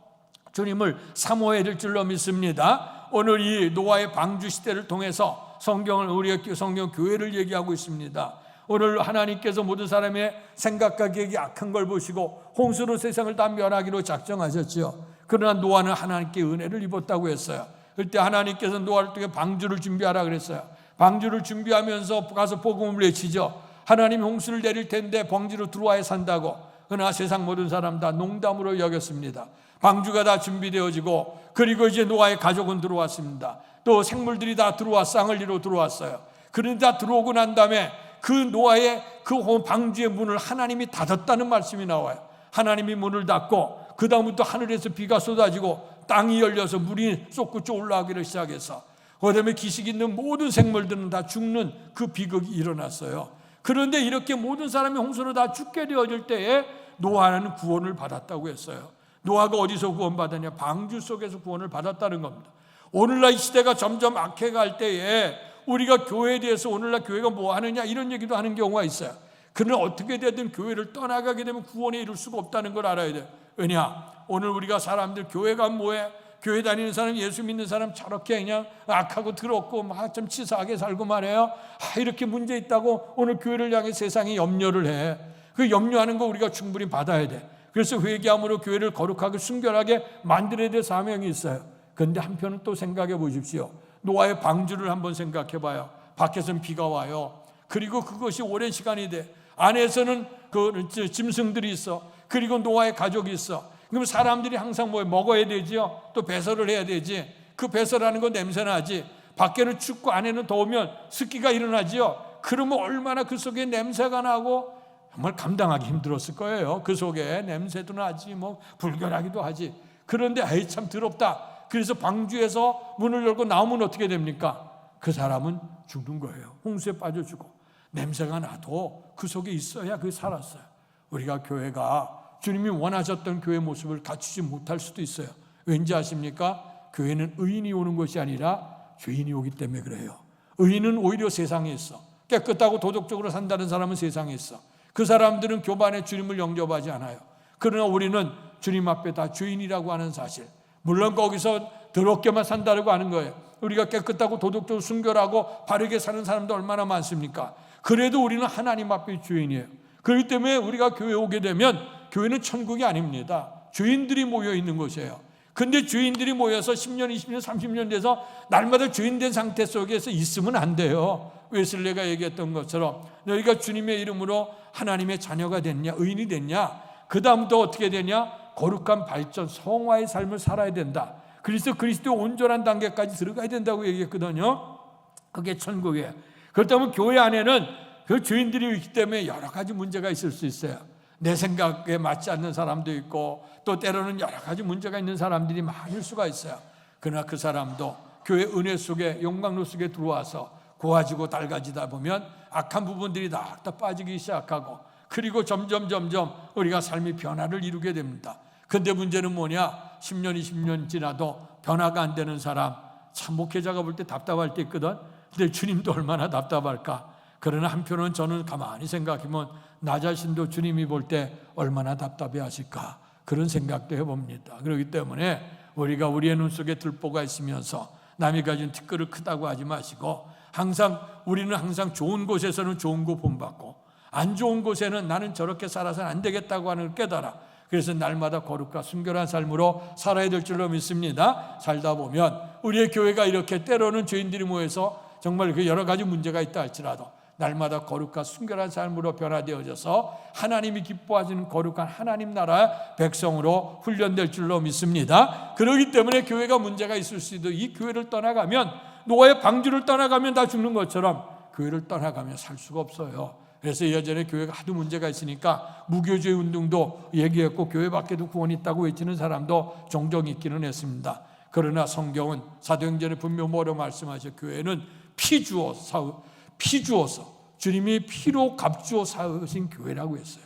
주님을 사모해야 될 줄로 믿습니다. 오늘 이 노아의 방주 시대를 통해서 우리의 성경 교회를 얘기하고 있습니다. 오늘 하나님께서 모든 사람의 생각과 계획이 악한 걸 보시고 홍수로 세상을 다 멸하기로 작정하셨지요. 그러나 노아는 하나님께 은혜를 입었다고 했어요. 그때 하나님께서 노아를 통해 방주를 준비하라 그랬어요. 방주를 준비하면서 가서 복음을 외치죠. 하나님이 홍수를 내릴 텐데 방주로 들어와야 산다고. 그러나 세상 모든 사람 다 농담으로 여겼습니다. 방주가 다 준비되어지고 그리고 이제 노아의 가족은 들어왔습니다. 또 생물들이 다 들어와 쌍을 이루어 들어왔어요. 그런데 다 들어오고 난 다음에 그 노아의 그 방주의 문을 하나님이 닫았다는 말씀이 나와요. 하나님이 문을 닫고 그 다음부터 하늘에서 비가 쏟아지고 땅이 열려서 물이 솟구쳐 올라오기를 시작해서 그다음에 기식 있는 모든 생물들은 다 죽는 그 비극이 일어났어요. 그런데 이렇게 모든 사람이 홍수로 다 죽게 되어질 때에 노아는 구원을 받았다고 했어요. 노아가 어디서 구원받았냐? 방주 속에서 구원을 받았다는 겁니다. 오늘날 이 시대가 점점 악해갈 때에 우리가 교회에 대해서 오늘날 교회가 뭐 하느냐 이런 얘기도 하는 경우가 있어요. 그러나 어떻게 되든 교회를 떠나가게 되면 구원에 이룰 수가 없다는 걸 알아야 돼요. 왜냐? 오늘 우리가 사람들 교회가 뭐해? 교회 다니는 사람, 예수 믿는 사람 저렇게 그냥 악하고 더럽고 막 좀 치사하게 살고 말해요. 이렇게 문제 있다고 오늘 교회를 향해 세상이 염려를 해. 그 염려하는 거 우리가 충분히 받아야 돼. 그래서 회개함으로 교회를 거룩하게 순결하게 만들어야 될 사명이 있어요. 그런데 한편은 또 생각해 보십시오. 노아의 방주를 한번 생각해 봐요. 밖에서는 비가 와요. 그리고 그것이 오랜 시간이 돼. 안에서는 그 짐승들이 있어. 그리고 노아의 가족이 있어. 그럼 사람들이 항상 뭐 먹어야 되지요. 또 배설을 해야 되지. 그 배설하는 건 냄새나지. 밖에는 춥고 안에는 더우면 습기가 일어나지요. 그러면 얼마나 그 속에 냄새가 나고 정말 감당하기 힘들었을 거예요. 그 속에 냄새도 나지 뭐 불결하기도 하지. 그런데 아이 참 더럽다. 그래서 방주에서 문을 열고 나오면 어떻게 됩니까? 그 사람은 죽는 거예요. 홍수에 빠져 죽고. 냄새가 나도 그 속에 있어야 그 살았어요. 우리가 교회가 주님이 원하셨던 교회 모습을 갖추지 못할 수도 있어요. 왠지 아십니까? 교회는 의인이 오는 것이 아니라 죄인이 오기 때문에 그래요. 의인은 오히려 세상에 있어. 깨끗하고 도덕적으로 산다는 사람은 세상에 있어. 그 사람들은 교반에 주님을 영접하지 않아요. 그러나 우리는 주님 앞에 다 죄인이라고 하는 사실. 물론 거기서 더럽게만 산다고 하는 거예요. 우리가 깨끗하고 도덕적으로 순결하고 바르게 사는 사람도 얼마나 많습니까? 그래도 우리는 하나님 앞에 죄인이에요. 그렇기 때문에 우리가 교회에 오게 되면 교회는 천국이 아닙니다. 죄인들이 모여 있는 곳이에요. 근데 죄인들이 모여서 10년, 20년, 30년 돼서 날마다 죄인된 상태 속에서 있으면 안 돼요. 웨슬레가 얘기했던 것처럼 너희가 주님의 이름으로 하나님의 자녀가 됐냐, 의인이 됐냐, 그 다음부터 어떻게 되냐, 거룩한 발전, 성화의 삶을 살아야 된다. 그리스도 온전한 단계까지 들어가야 된다고 얘기했거든요. 그게 천국이에요. 그렇다면 교회 안에는 그 죄인들이 있기 때문에 여러 가지 문제가 있을 수 있어요. 내 생각에 맞지 않는 사람도 있고 또 때로는 여러 가지 문제가 있는 사람들이 많을 수가 있어요. 그러나 그 사람도 교회 은혜 속에 용광로 속에 들어와서 고아지고 닳아지다 보면 악한 부분들이 다 빠지기 시작하고 그리고 점점 우리가 삶의 변화를 이루게 됩니다. 근데 문제는 뭐냐? 10년, 20년 지나도 변화가 안 되는 사람, 참 목회자가 볼 때 답답할 때 있거든. 근데 주님도 얼마나 답답할까? 그러나 한편은 저는 가만히 생각하면 나 자신도 주님이 볼 때 얼마나 답답해 하실까? 그런 생각도 해봅니다. 그렇기 때문에 우리가 우리의 눈 속에 들보가 있으면서 남이 가진 티끌을 크다고 하지 마시고 우리는 항상 좋은 곳에서는 좋은 거 본받고 안 좋은 곳에는 나는 저렇게 살아서는 안 되겠다고 하는 걸 깨달아. 그래서 날마다 거룩과 순결한 삶으로 살아야 될 줄로 믿습니다. 살다 보면 우리의 교회가 이렇게 때로는 죄인들이 모여서 정말 그 여러 가지 문제가 있다 할지라도 날마다 거룩과 순결한 삶으로 변화되어져서 하나님이 기뻐하시는 거룩한 하나님 나라의 백성으로 훈련될 줄로 믿습니다. 그렇기 때문에 교회가 문제가 있을 수도 이 교회를 떠나가면 노아의 방주를 떠나가면 다 죽는 것처럼 교회를 떠나가면 살 수가 없어요. 그래서 예전에 교회가 하도 문제가 있으니까 무교주의 운동도 얘기했고 교회 밖에도 구원이 있다고 외치는 사람도 종종 있기는 했습니다. 그러나 성경은 사도행전에 분명 뭐로 말씀하셔? 교회는 피 주어서 주님이 피로 값주어 사신 교회라고 했어요.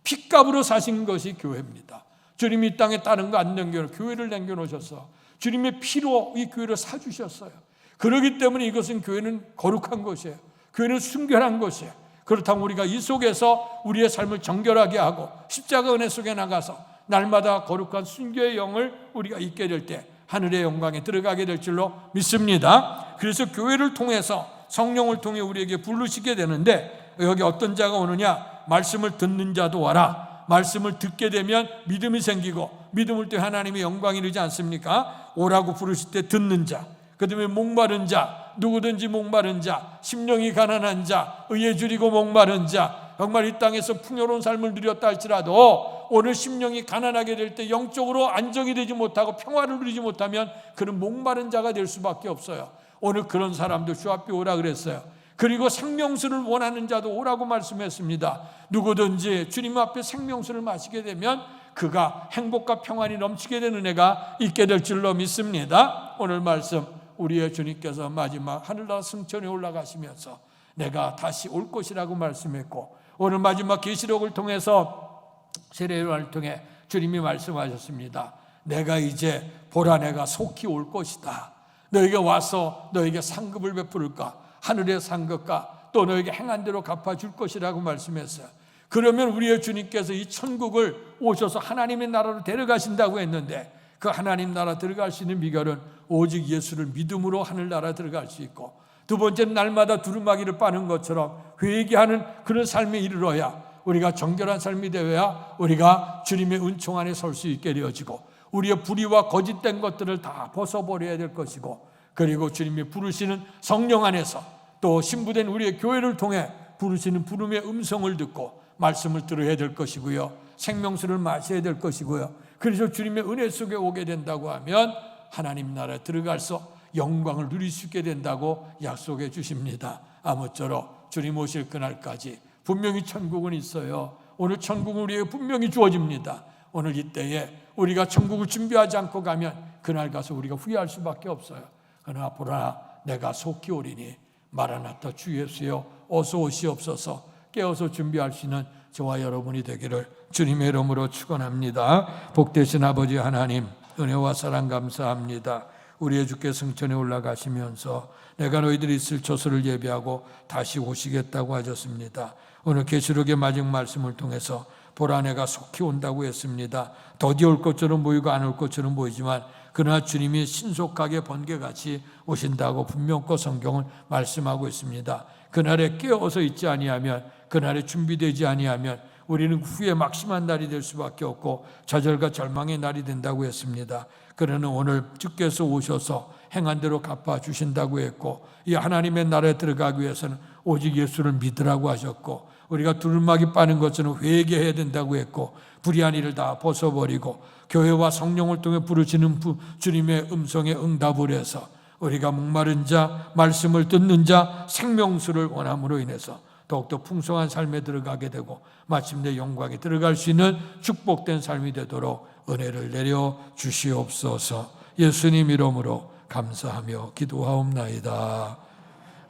피값으로 사신 것이 교회입니다. 주님이 이 땅에 다른 거 안 남겨놓고 교회를 남겨놓으셔서 주님의 피로 이 교회를 사주셨어요. 그렇기 때문에 이것은 교회는 거룩한 것이에요. 교회는 순결한 것이에요. 그렇다면 우리가 이 속에서 우리의 삶을 정결하게 하고 십자가 은혜 속에 나가서 날마다 거룩한 순교의 영을 우리가 잊게 될 때 하늘의 영광에 들어가게 될 줄로 믿습니다. 그래서 교회를 통해서 성령을 통해 우리에게 부르시게 되는데, 여기 어떤 자가 오느냐? 말씀을 듣는 자도 와라. 말씀을 듣게 되면 믿음이 생기고, 믿음을 때 하나님의 영광이 이르지 않습니까? 오라고 부르실 때 듣는 자, 그 다음에 목마른 자, 누구든지 목마른 자, 심령이 가난한 자, 의에 줄이고 목마른 자, 정말 이 땅에서 풍요로운 삶을 누렸다 할지라도 오늘 심령이 가난하게 될 때 영적으로 안정이 되지 못하고 평화를 누리지 못하면 그는 목마른 자가 될 수밖에 없어요. 오늘 그런 사람도 주 앞에 오라 그랬어요. 그리고 생명수를 원하는 자도 오라고 말씀했습니다. 누구든지 주님 앞에 생명수를 마시게 되면 그가 행복과 평안이 넘치게 되는 은혜가 있게 될 줄로 믿습니다. 오늘 말씀 우리의 주님께서 마지막 하늘나라 승천에 올라가시면서 내가 다시 올 것이라고 말씀했고, 오늘 마지막 계시록을 통해서 세례요한을 통해 주님이 말씀하셨습니다. 내가 이제 보라, 내가 속히 올 것이다. 너에게 와서 너에게 상급을 베풀까? 하늘의 상급과 또 너에게 행한 대로 갚아줄 것이라고 말씀했어요. 그러면 우리의 주님께서 이 천국을 오셔서 하나님의 나라로 데려가신다고 했는데, 그 하나님 나라 들어갈 수 있는 비결은 오직 예수를 믿음으로 하늘나라 들어갈 수 있고, 두 번째는 날마다 두루마기를 빠는 것처럼 회개하는 그런 삶에 이르러야, 우리가 정결한 삶이 되어야 우리가 주님의 은총 안에 설 수 있게 되어지고, 우리의 불의와 거짓된 것들을 다 벗어버려야 될 것이고, 그리고 주님이 부르시는 성령 안에서 또 신부된 우리의 교회를 통해 부르시는 부름의 음성을 듣고 말씀을 들어야 될 것이고요, 생명수를 마셔야 될 것이고요. 그래서 주님의 은혜 속에 오게 된다고 하면 하나님 나라에 들어가서 영광을 누릴 수 있게 된다고 약속해 주십니다. 아무쪼록 주님 오실 그날까지 분명히 천국은 있어요. 오늘 천국은 우리에게 분명히 주어집니다. 오늘 이때에 우리가 천국을 준비하지 않고 가면 그날 가서 우리가 후회할 수밖에 없어요. 그러나 보라, 내가 속히 오리니 마라나타 주 예수여 어서 오시옵소서. 깨어서 준비할 수 있는 저와 여러분이 되기를 주님의 이름으로 축원합니다. 복되신 아버지 하나님, 은혜와 사랑 감사합니다. 우리의 주께 승천에 올라가시면서 내가 너희들이 있을 처소를 예비하고 다시 오시겠다고 하셨습니다. 오늘 계시록의 마지막 말씀을 통해서 보라, 내가 속히 온다고 했습니다. 더디 올 것처럼 보이고 안 올 것처럼 보이지만 그러나 주님이 신속하게 번개같이 오신다고 분명코 성경은 말씀하고 있습니다. 그날에 깨어서 있지 아니하면, 그날에 준비되지 아니하면 우리는 후에 막심한 날이 될 수밖에 없고 좌절과 절망의 날이 된다고 했습니다. 그러나 오늘 주께서 오셔서 행한 대로 갚아주신다고 했고, 이 하나님의 나라에 들어가기 위해서는 오직 예수를 믿으라고 하셨고, 우리가 두루마기 빠는 것처럼 회개해야 된다고 했고, 불의한 일을 다 벗어버리고 교회와 성령을 통해 부르시는 주님의 음성에 응답을 해서 우리가 목마른 자, 말씀을 듣는 자, 생명수를 원함으로 인해서 더욱더 풍성한 삶에 들어가게 되고 마침내 영광에 들어갈 수 있는 축복된 삶이 되도록 은혜를 내려 주시옵소서. 예수님 이름으로 감사하며 기도하옵나이다.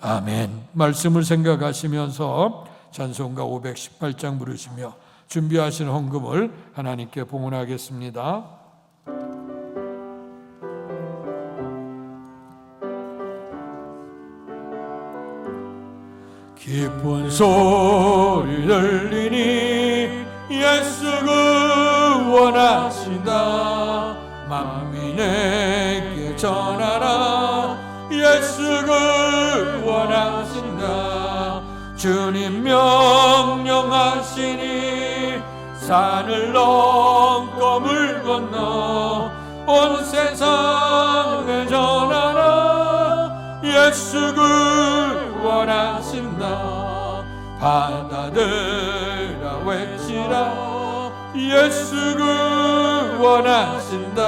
아멘. 말씀을 생각하시면서 찬송가 518장 부르시며 준비하신 헌금을 하나님께 봉헌하겠습니다. 기쁜 소리 들리니 예수 구원하신다. 만민에게 전하라. 예수 구원하신다. 주님 명령하시니 산을 넘고 물 건너 온 세상에 전하라. 예수 구원하신다. 받아들라 외치라. 예수 구원하신다.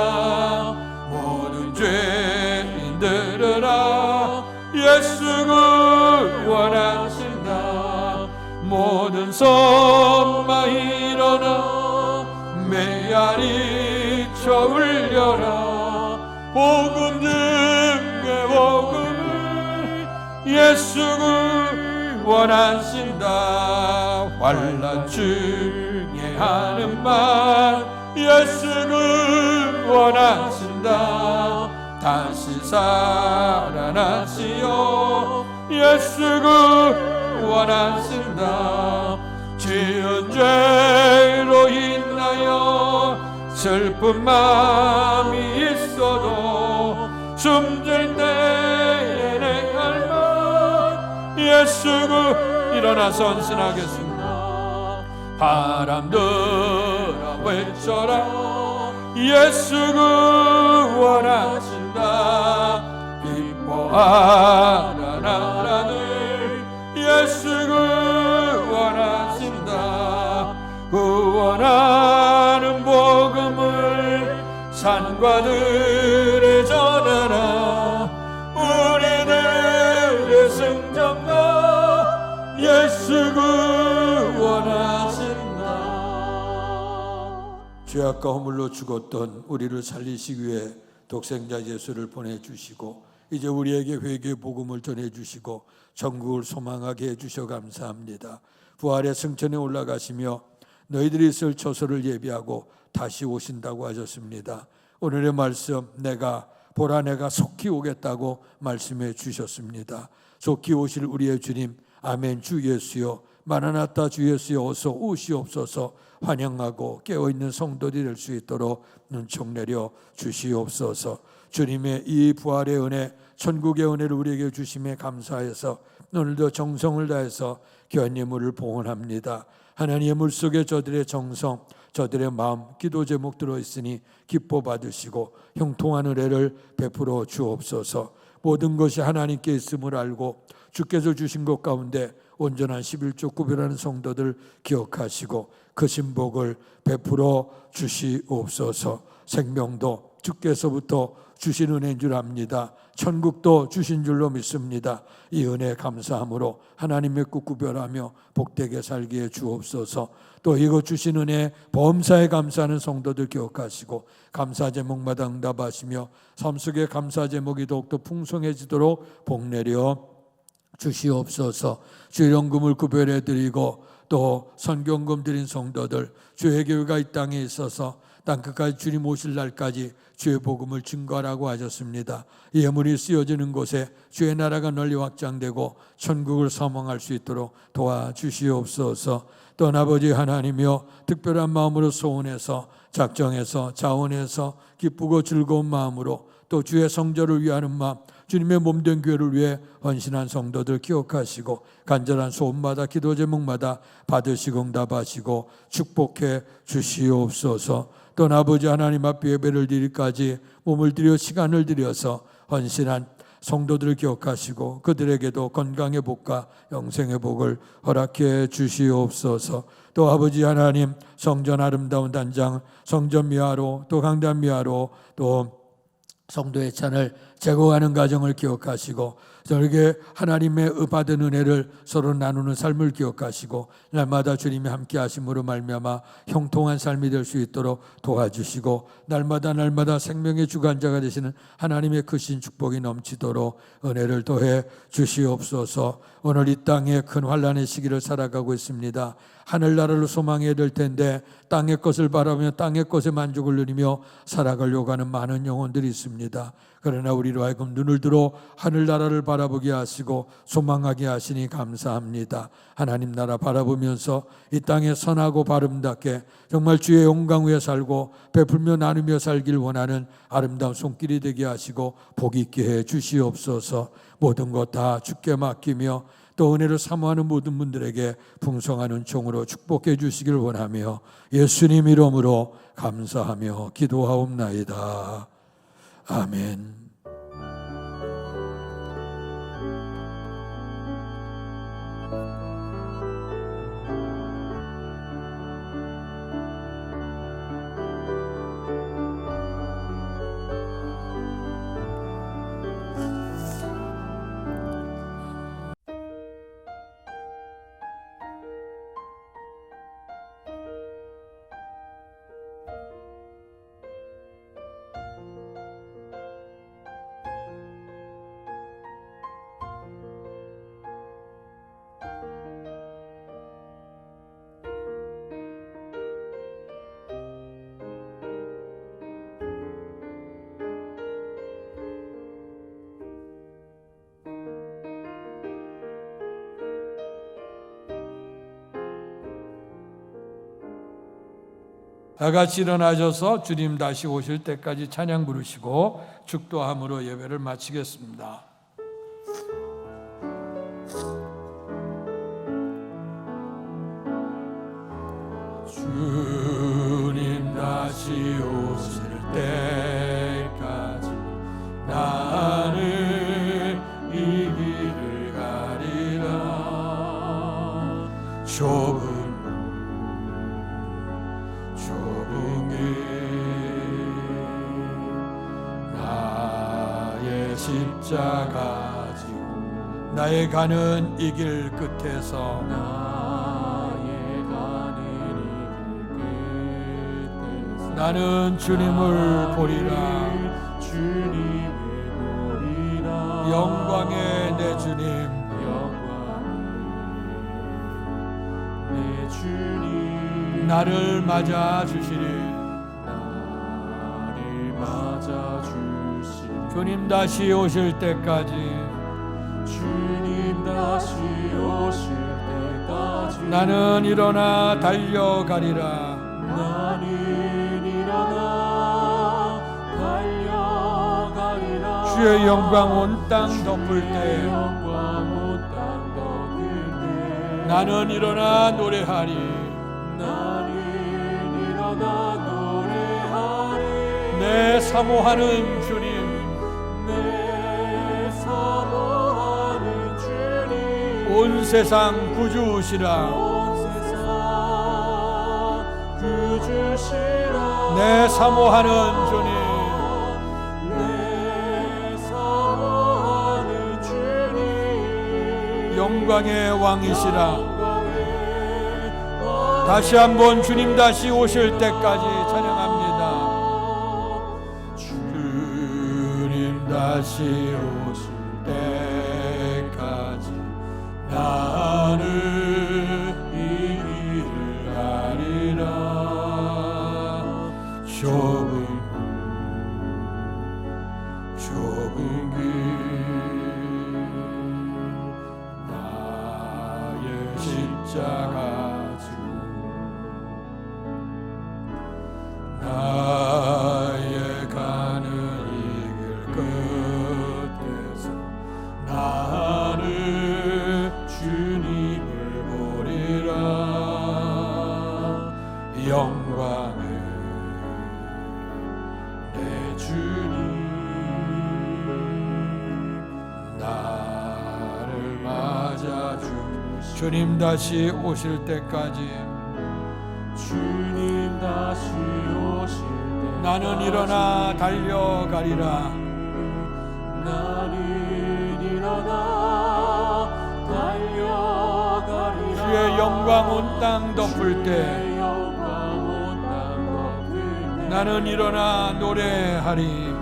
모든 죄인 들으라. 예수 구원하신다. 모든 선마 일어나 메아리 쳐 울려라. 복음 중에 복음을 예수 구원하신다. 환난 중에 하는 말 예수 구원하신다. 다시 살아나시오. 예수 구원하신다. 지은 죄로 인하여 슬픈 마음이 있어도 숨질 때에 내 갈망 예수 구 일어나 선신하겠습니다. 바람들아 외쳐라 예수 구원하신다. 기뻐하라 나라들 예수 구원하신다. 구원하는 복음을 산과 들에 전하라. 우리들의 승전가 예수 구원하신다. 죄악과 허물로 죽었던 우리를 살리시기 위해 독생자 예수를 보내주시고 이제 우리에게 회개의 복음을 전해주시고 천국을 소망하게 해주셔 감사합니다. 부활의 승천에 올라가시며 너희들이 쓸 처소를 예비하고 다시 오신다고 하셨습니다. 오늘의 말씀 보라 내가 속히 오겠다고 말씀해 주셨습니다. 속히 오실 우리의 주님 아멘 주 예수여 마라나타 주 예수여 어서 오시옵소서 환영하고 깨어있는 성도들이 될 수 있도록 눈총 내려 주시옵소서. 주님의 이 부활의 은혜 천국의 은혜를 우리에게 주심에 감사해서 오늘도 정성을 다해서 귀한 예물을 봉헌합니다. 하나님의 물속에 저들의 정성 저들의 마음 기도 제목 들어있으니 기뻐 받으시고 형통한 은혜를 베풀어 주옵소서. 모든 것이 하나님께 있음을 알고 주께서 주신 것 가운데 온전한 11조 구별하는 성도들 기억하시고 크신 복을 베풀어 주시옵소서. 생명도 주께서부터 주신 은혜인 줄 압니다. 천국도 주신 줄로 믿습니다. 이 은혜 감사함으로 하나님의 뜻 구별하며 복되게 살게 해 주옵소서. 또 이거 주신 은혜 범사에 감사하는 성도들 기억하시고 감사 제목마다 응답하시며 삶 속에 감사 제목이 더욱더 풍성해지도록 복내려 주시옵소서. 주일연금을 구별해 드리고 또 선경금 드린 성도들 주의 교회가 이 땅에 있어서 땅끝까지 주님 오실 날까지 주의 복음을 증거하라고 하셨습니다. 이 예물이 쓰여지는 곳에 주의 나라가 널리 확장되고 천국을 사망할 수 있도록 도와주시옵소서. 또 아버지 하나님이여 특별한 마음으로 소원해서 작정해서 자원해서 기쁘고 즐거운 마음으로 또 주의 성전을 위하는 마음 주님의 몸된 교회를 위해 헌신한 성도들 기억하시고 간절한 소원마다 기도 제목마다 받으시고 응답하시고 축복해 주시옵소서. 또 아버지 하나님 앞에 예배를 드릴까지 몸을 들여 시간을 들여서 헌신한 성도들을 기억하시고 그들에게도 건강의 복과 영생의 복을 허락해 주시옵소서. 또 아버지 하나님 성전 아름다운 단장 성전 미화로 또 강단 미화로 또 성도의 찬을 제공하는 가정을 기억하시고 저에게 하나님의 받은 은혜를 서로 나누는 삶을 기억하시고 날마다 주님이 함께 하심으로 말미암아 형통한 삶이 될 수 있도록 도와주시고 날마다 생명의 주관자가 되시는 하나님의 크신 축복이 넘치도록 은혜를 더해 주시옵소서. 오늘 이 땅에 큰 환난의 시기를 살아가고 있습니다. 하늘나라를 소망해야 될 텐데 땅의 것을 바라며 땅의 것에 만족을 누리며 살아가려고 하는 많은 영혼들이 있습니다. 그러나 우리로 하여금 눈을 들어 하늘나라를 바라보게 하시고 소망하게 하시니 감사합니다. 하나님 나라 바라보면서 이 땅에 선하고 바름답게 정말 주의 영광 위에 살고 베풀며 나누며 살길 원하는 아름다운 손길이 되게 하시고 복 있게 해 주시옵소서. 모든 것 다 주께 맡기며 또 은혜를 사모하는 모든 분들에게 풍성한 은총으로 축복해 주시길 원하며 예수님 이름으로 감사하며 기도하옵나이다. 아멘. 다 같이 일어나셔서 주님 다시 오실 때까지 찬양 부르시고 축도함으로 예배를 마치겠습니다. 주님 다시 오실 때까지 나는 이 길을 가리라. 좁은 길 나의 십자가 지고 나의 가는 이 길 끝에서 나는 주님을 보리라. 영광의 내 주님, 나를 맞아 주시리. 주님 다시 오실 때까지 나는 일어나 달려가리라. 주의 영광 온 땅 덮을 때 나는 일어나 노래하리. 내 사모하는 주님, 온 세상 구주시라. 내 사모하는 주님, 영광의 왕이시라. 다시 한번 주님 다시 오실 때까지 찬양합니다. 주님 다시 오실 때까지 나는 이 길을 가리라. 좁은 길 십자가 지고 나의 가는 이 길 끝에서 나는 주님을 보리라. 영광의 내 주님, 나를 맞아 주님 다시 오실 때까지 나는 일어나 달려가리라. 주의 영광 온 땅 덮을 때 나는 일어나 노래하리.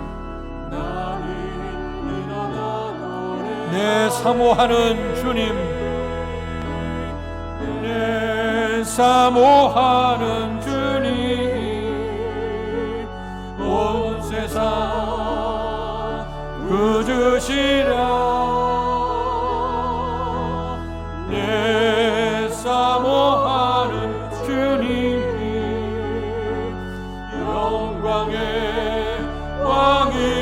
내 사모하는 주님, 내 사모하는 주님, 온 세상 구주시라. 내 사모하는 주님, 영광의 왕이시라.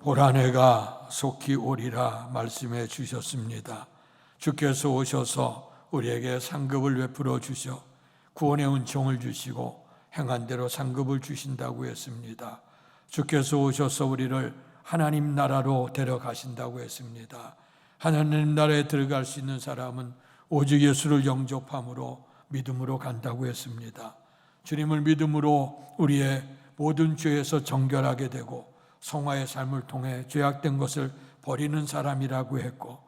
보라 내가 속히 오리라 말씀해 주셨습니다. 주께서 오셔서 우리에게 상급을 베풀어 주셔 구원의 은총을 주시고 행한 대로 상급을 주신다고 했습니다. 주께서 오셔서 우리를 하나님 나라로 데려가신다고 했습니다. 하나님 나라에 들어갈 수 있는 사람은 오직 예수를 영접함으로 믿음으로 간다고 했습니다. 주님을 믿음으로 우리의 모든 죄에서 정결하게 되고 성화의 삶을 통해 죄악된 것을 버리는 사람이라고 했고,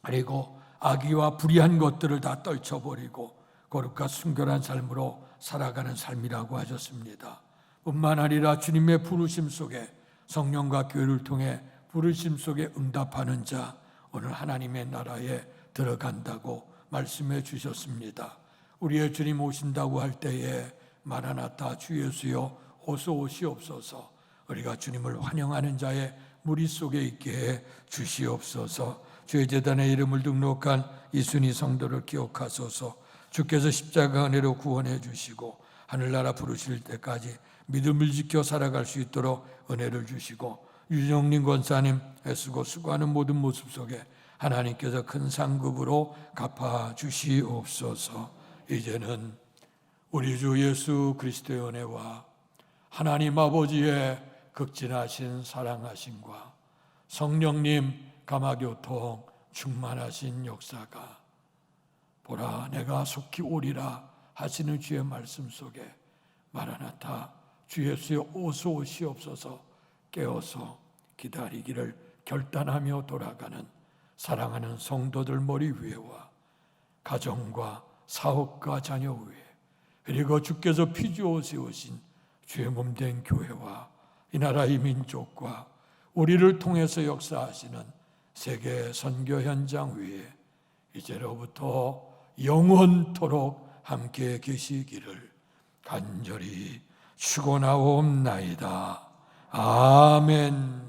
그리고 악의와 불의한 것들을 다 떨쳐버리고 거룩과 순결한 삶으로 살아가는 삶이라고 하셨습니다. 뿐만 아니라 주님의 부르심 속에 성령과 교회를 통해 부르심 속에 응답하는 자 오늘 하나님의 나라에 들어간다고 말씀해 주셨습니다. 우리의 주님 오신다고 할 때에 마라나타 주 예수여 어서 오시옵소서. 우리가 주님을 환영하는 자의 무리 속에 있게 해 주시옵소서. 주의 제단의 이름을 등록한 이순희 성도를 기억하소서. 주께서 십자가 은혜로 구원해 주시고 하늘나라 부르실 때까지 믿음을 지켜 살아갈 수 있도록 은혜를 주시고, 유정님 권사님 애쓰고 수고하는 모든 모습 속에 하나님께서 큰 상급으로 갚아 주시옵소서. 이제는 우리 주 예수 그리스도의 은혜와 하나님 아버지의 극진하신 사랑하심과 성령님 감화교통 충만하신 역사가, 보라 내가 속히 오리라 하시는 주의 말씀 속에 마라나타 주 예수여 어서 오시옵소서 깨어서 기다리기를 결단하며 돌아가는 사랑하는 성도들 머리 위에와 가정과 사업과 자녀 위에, 그리고 주께서 피주어 세우신 주의 몸된 교회와 이 나라의 민족과 우리를 통해서 역사하시는 세계 선교 현장 위에 이제로부터 영원토록 함께 계시기를 간절히 축원하옵나이다. 아멘.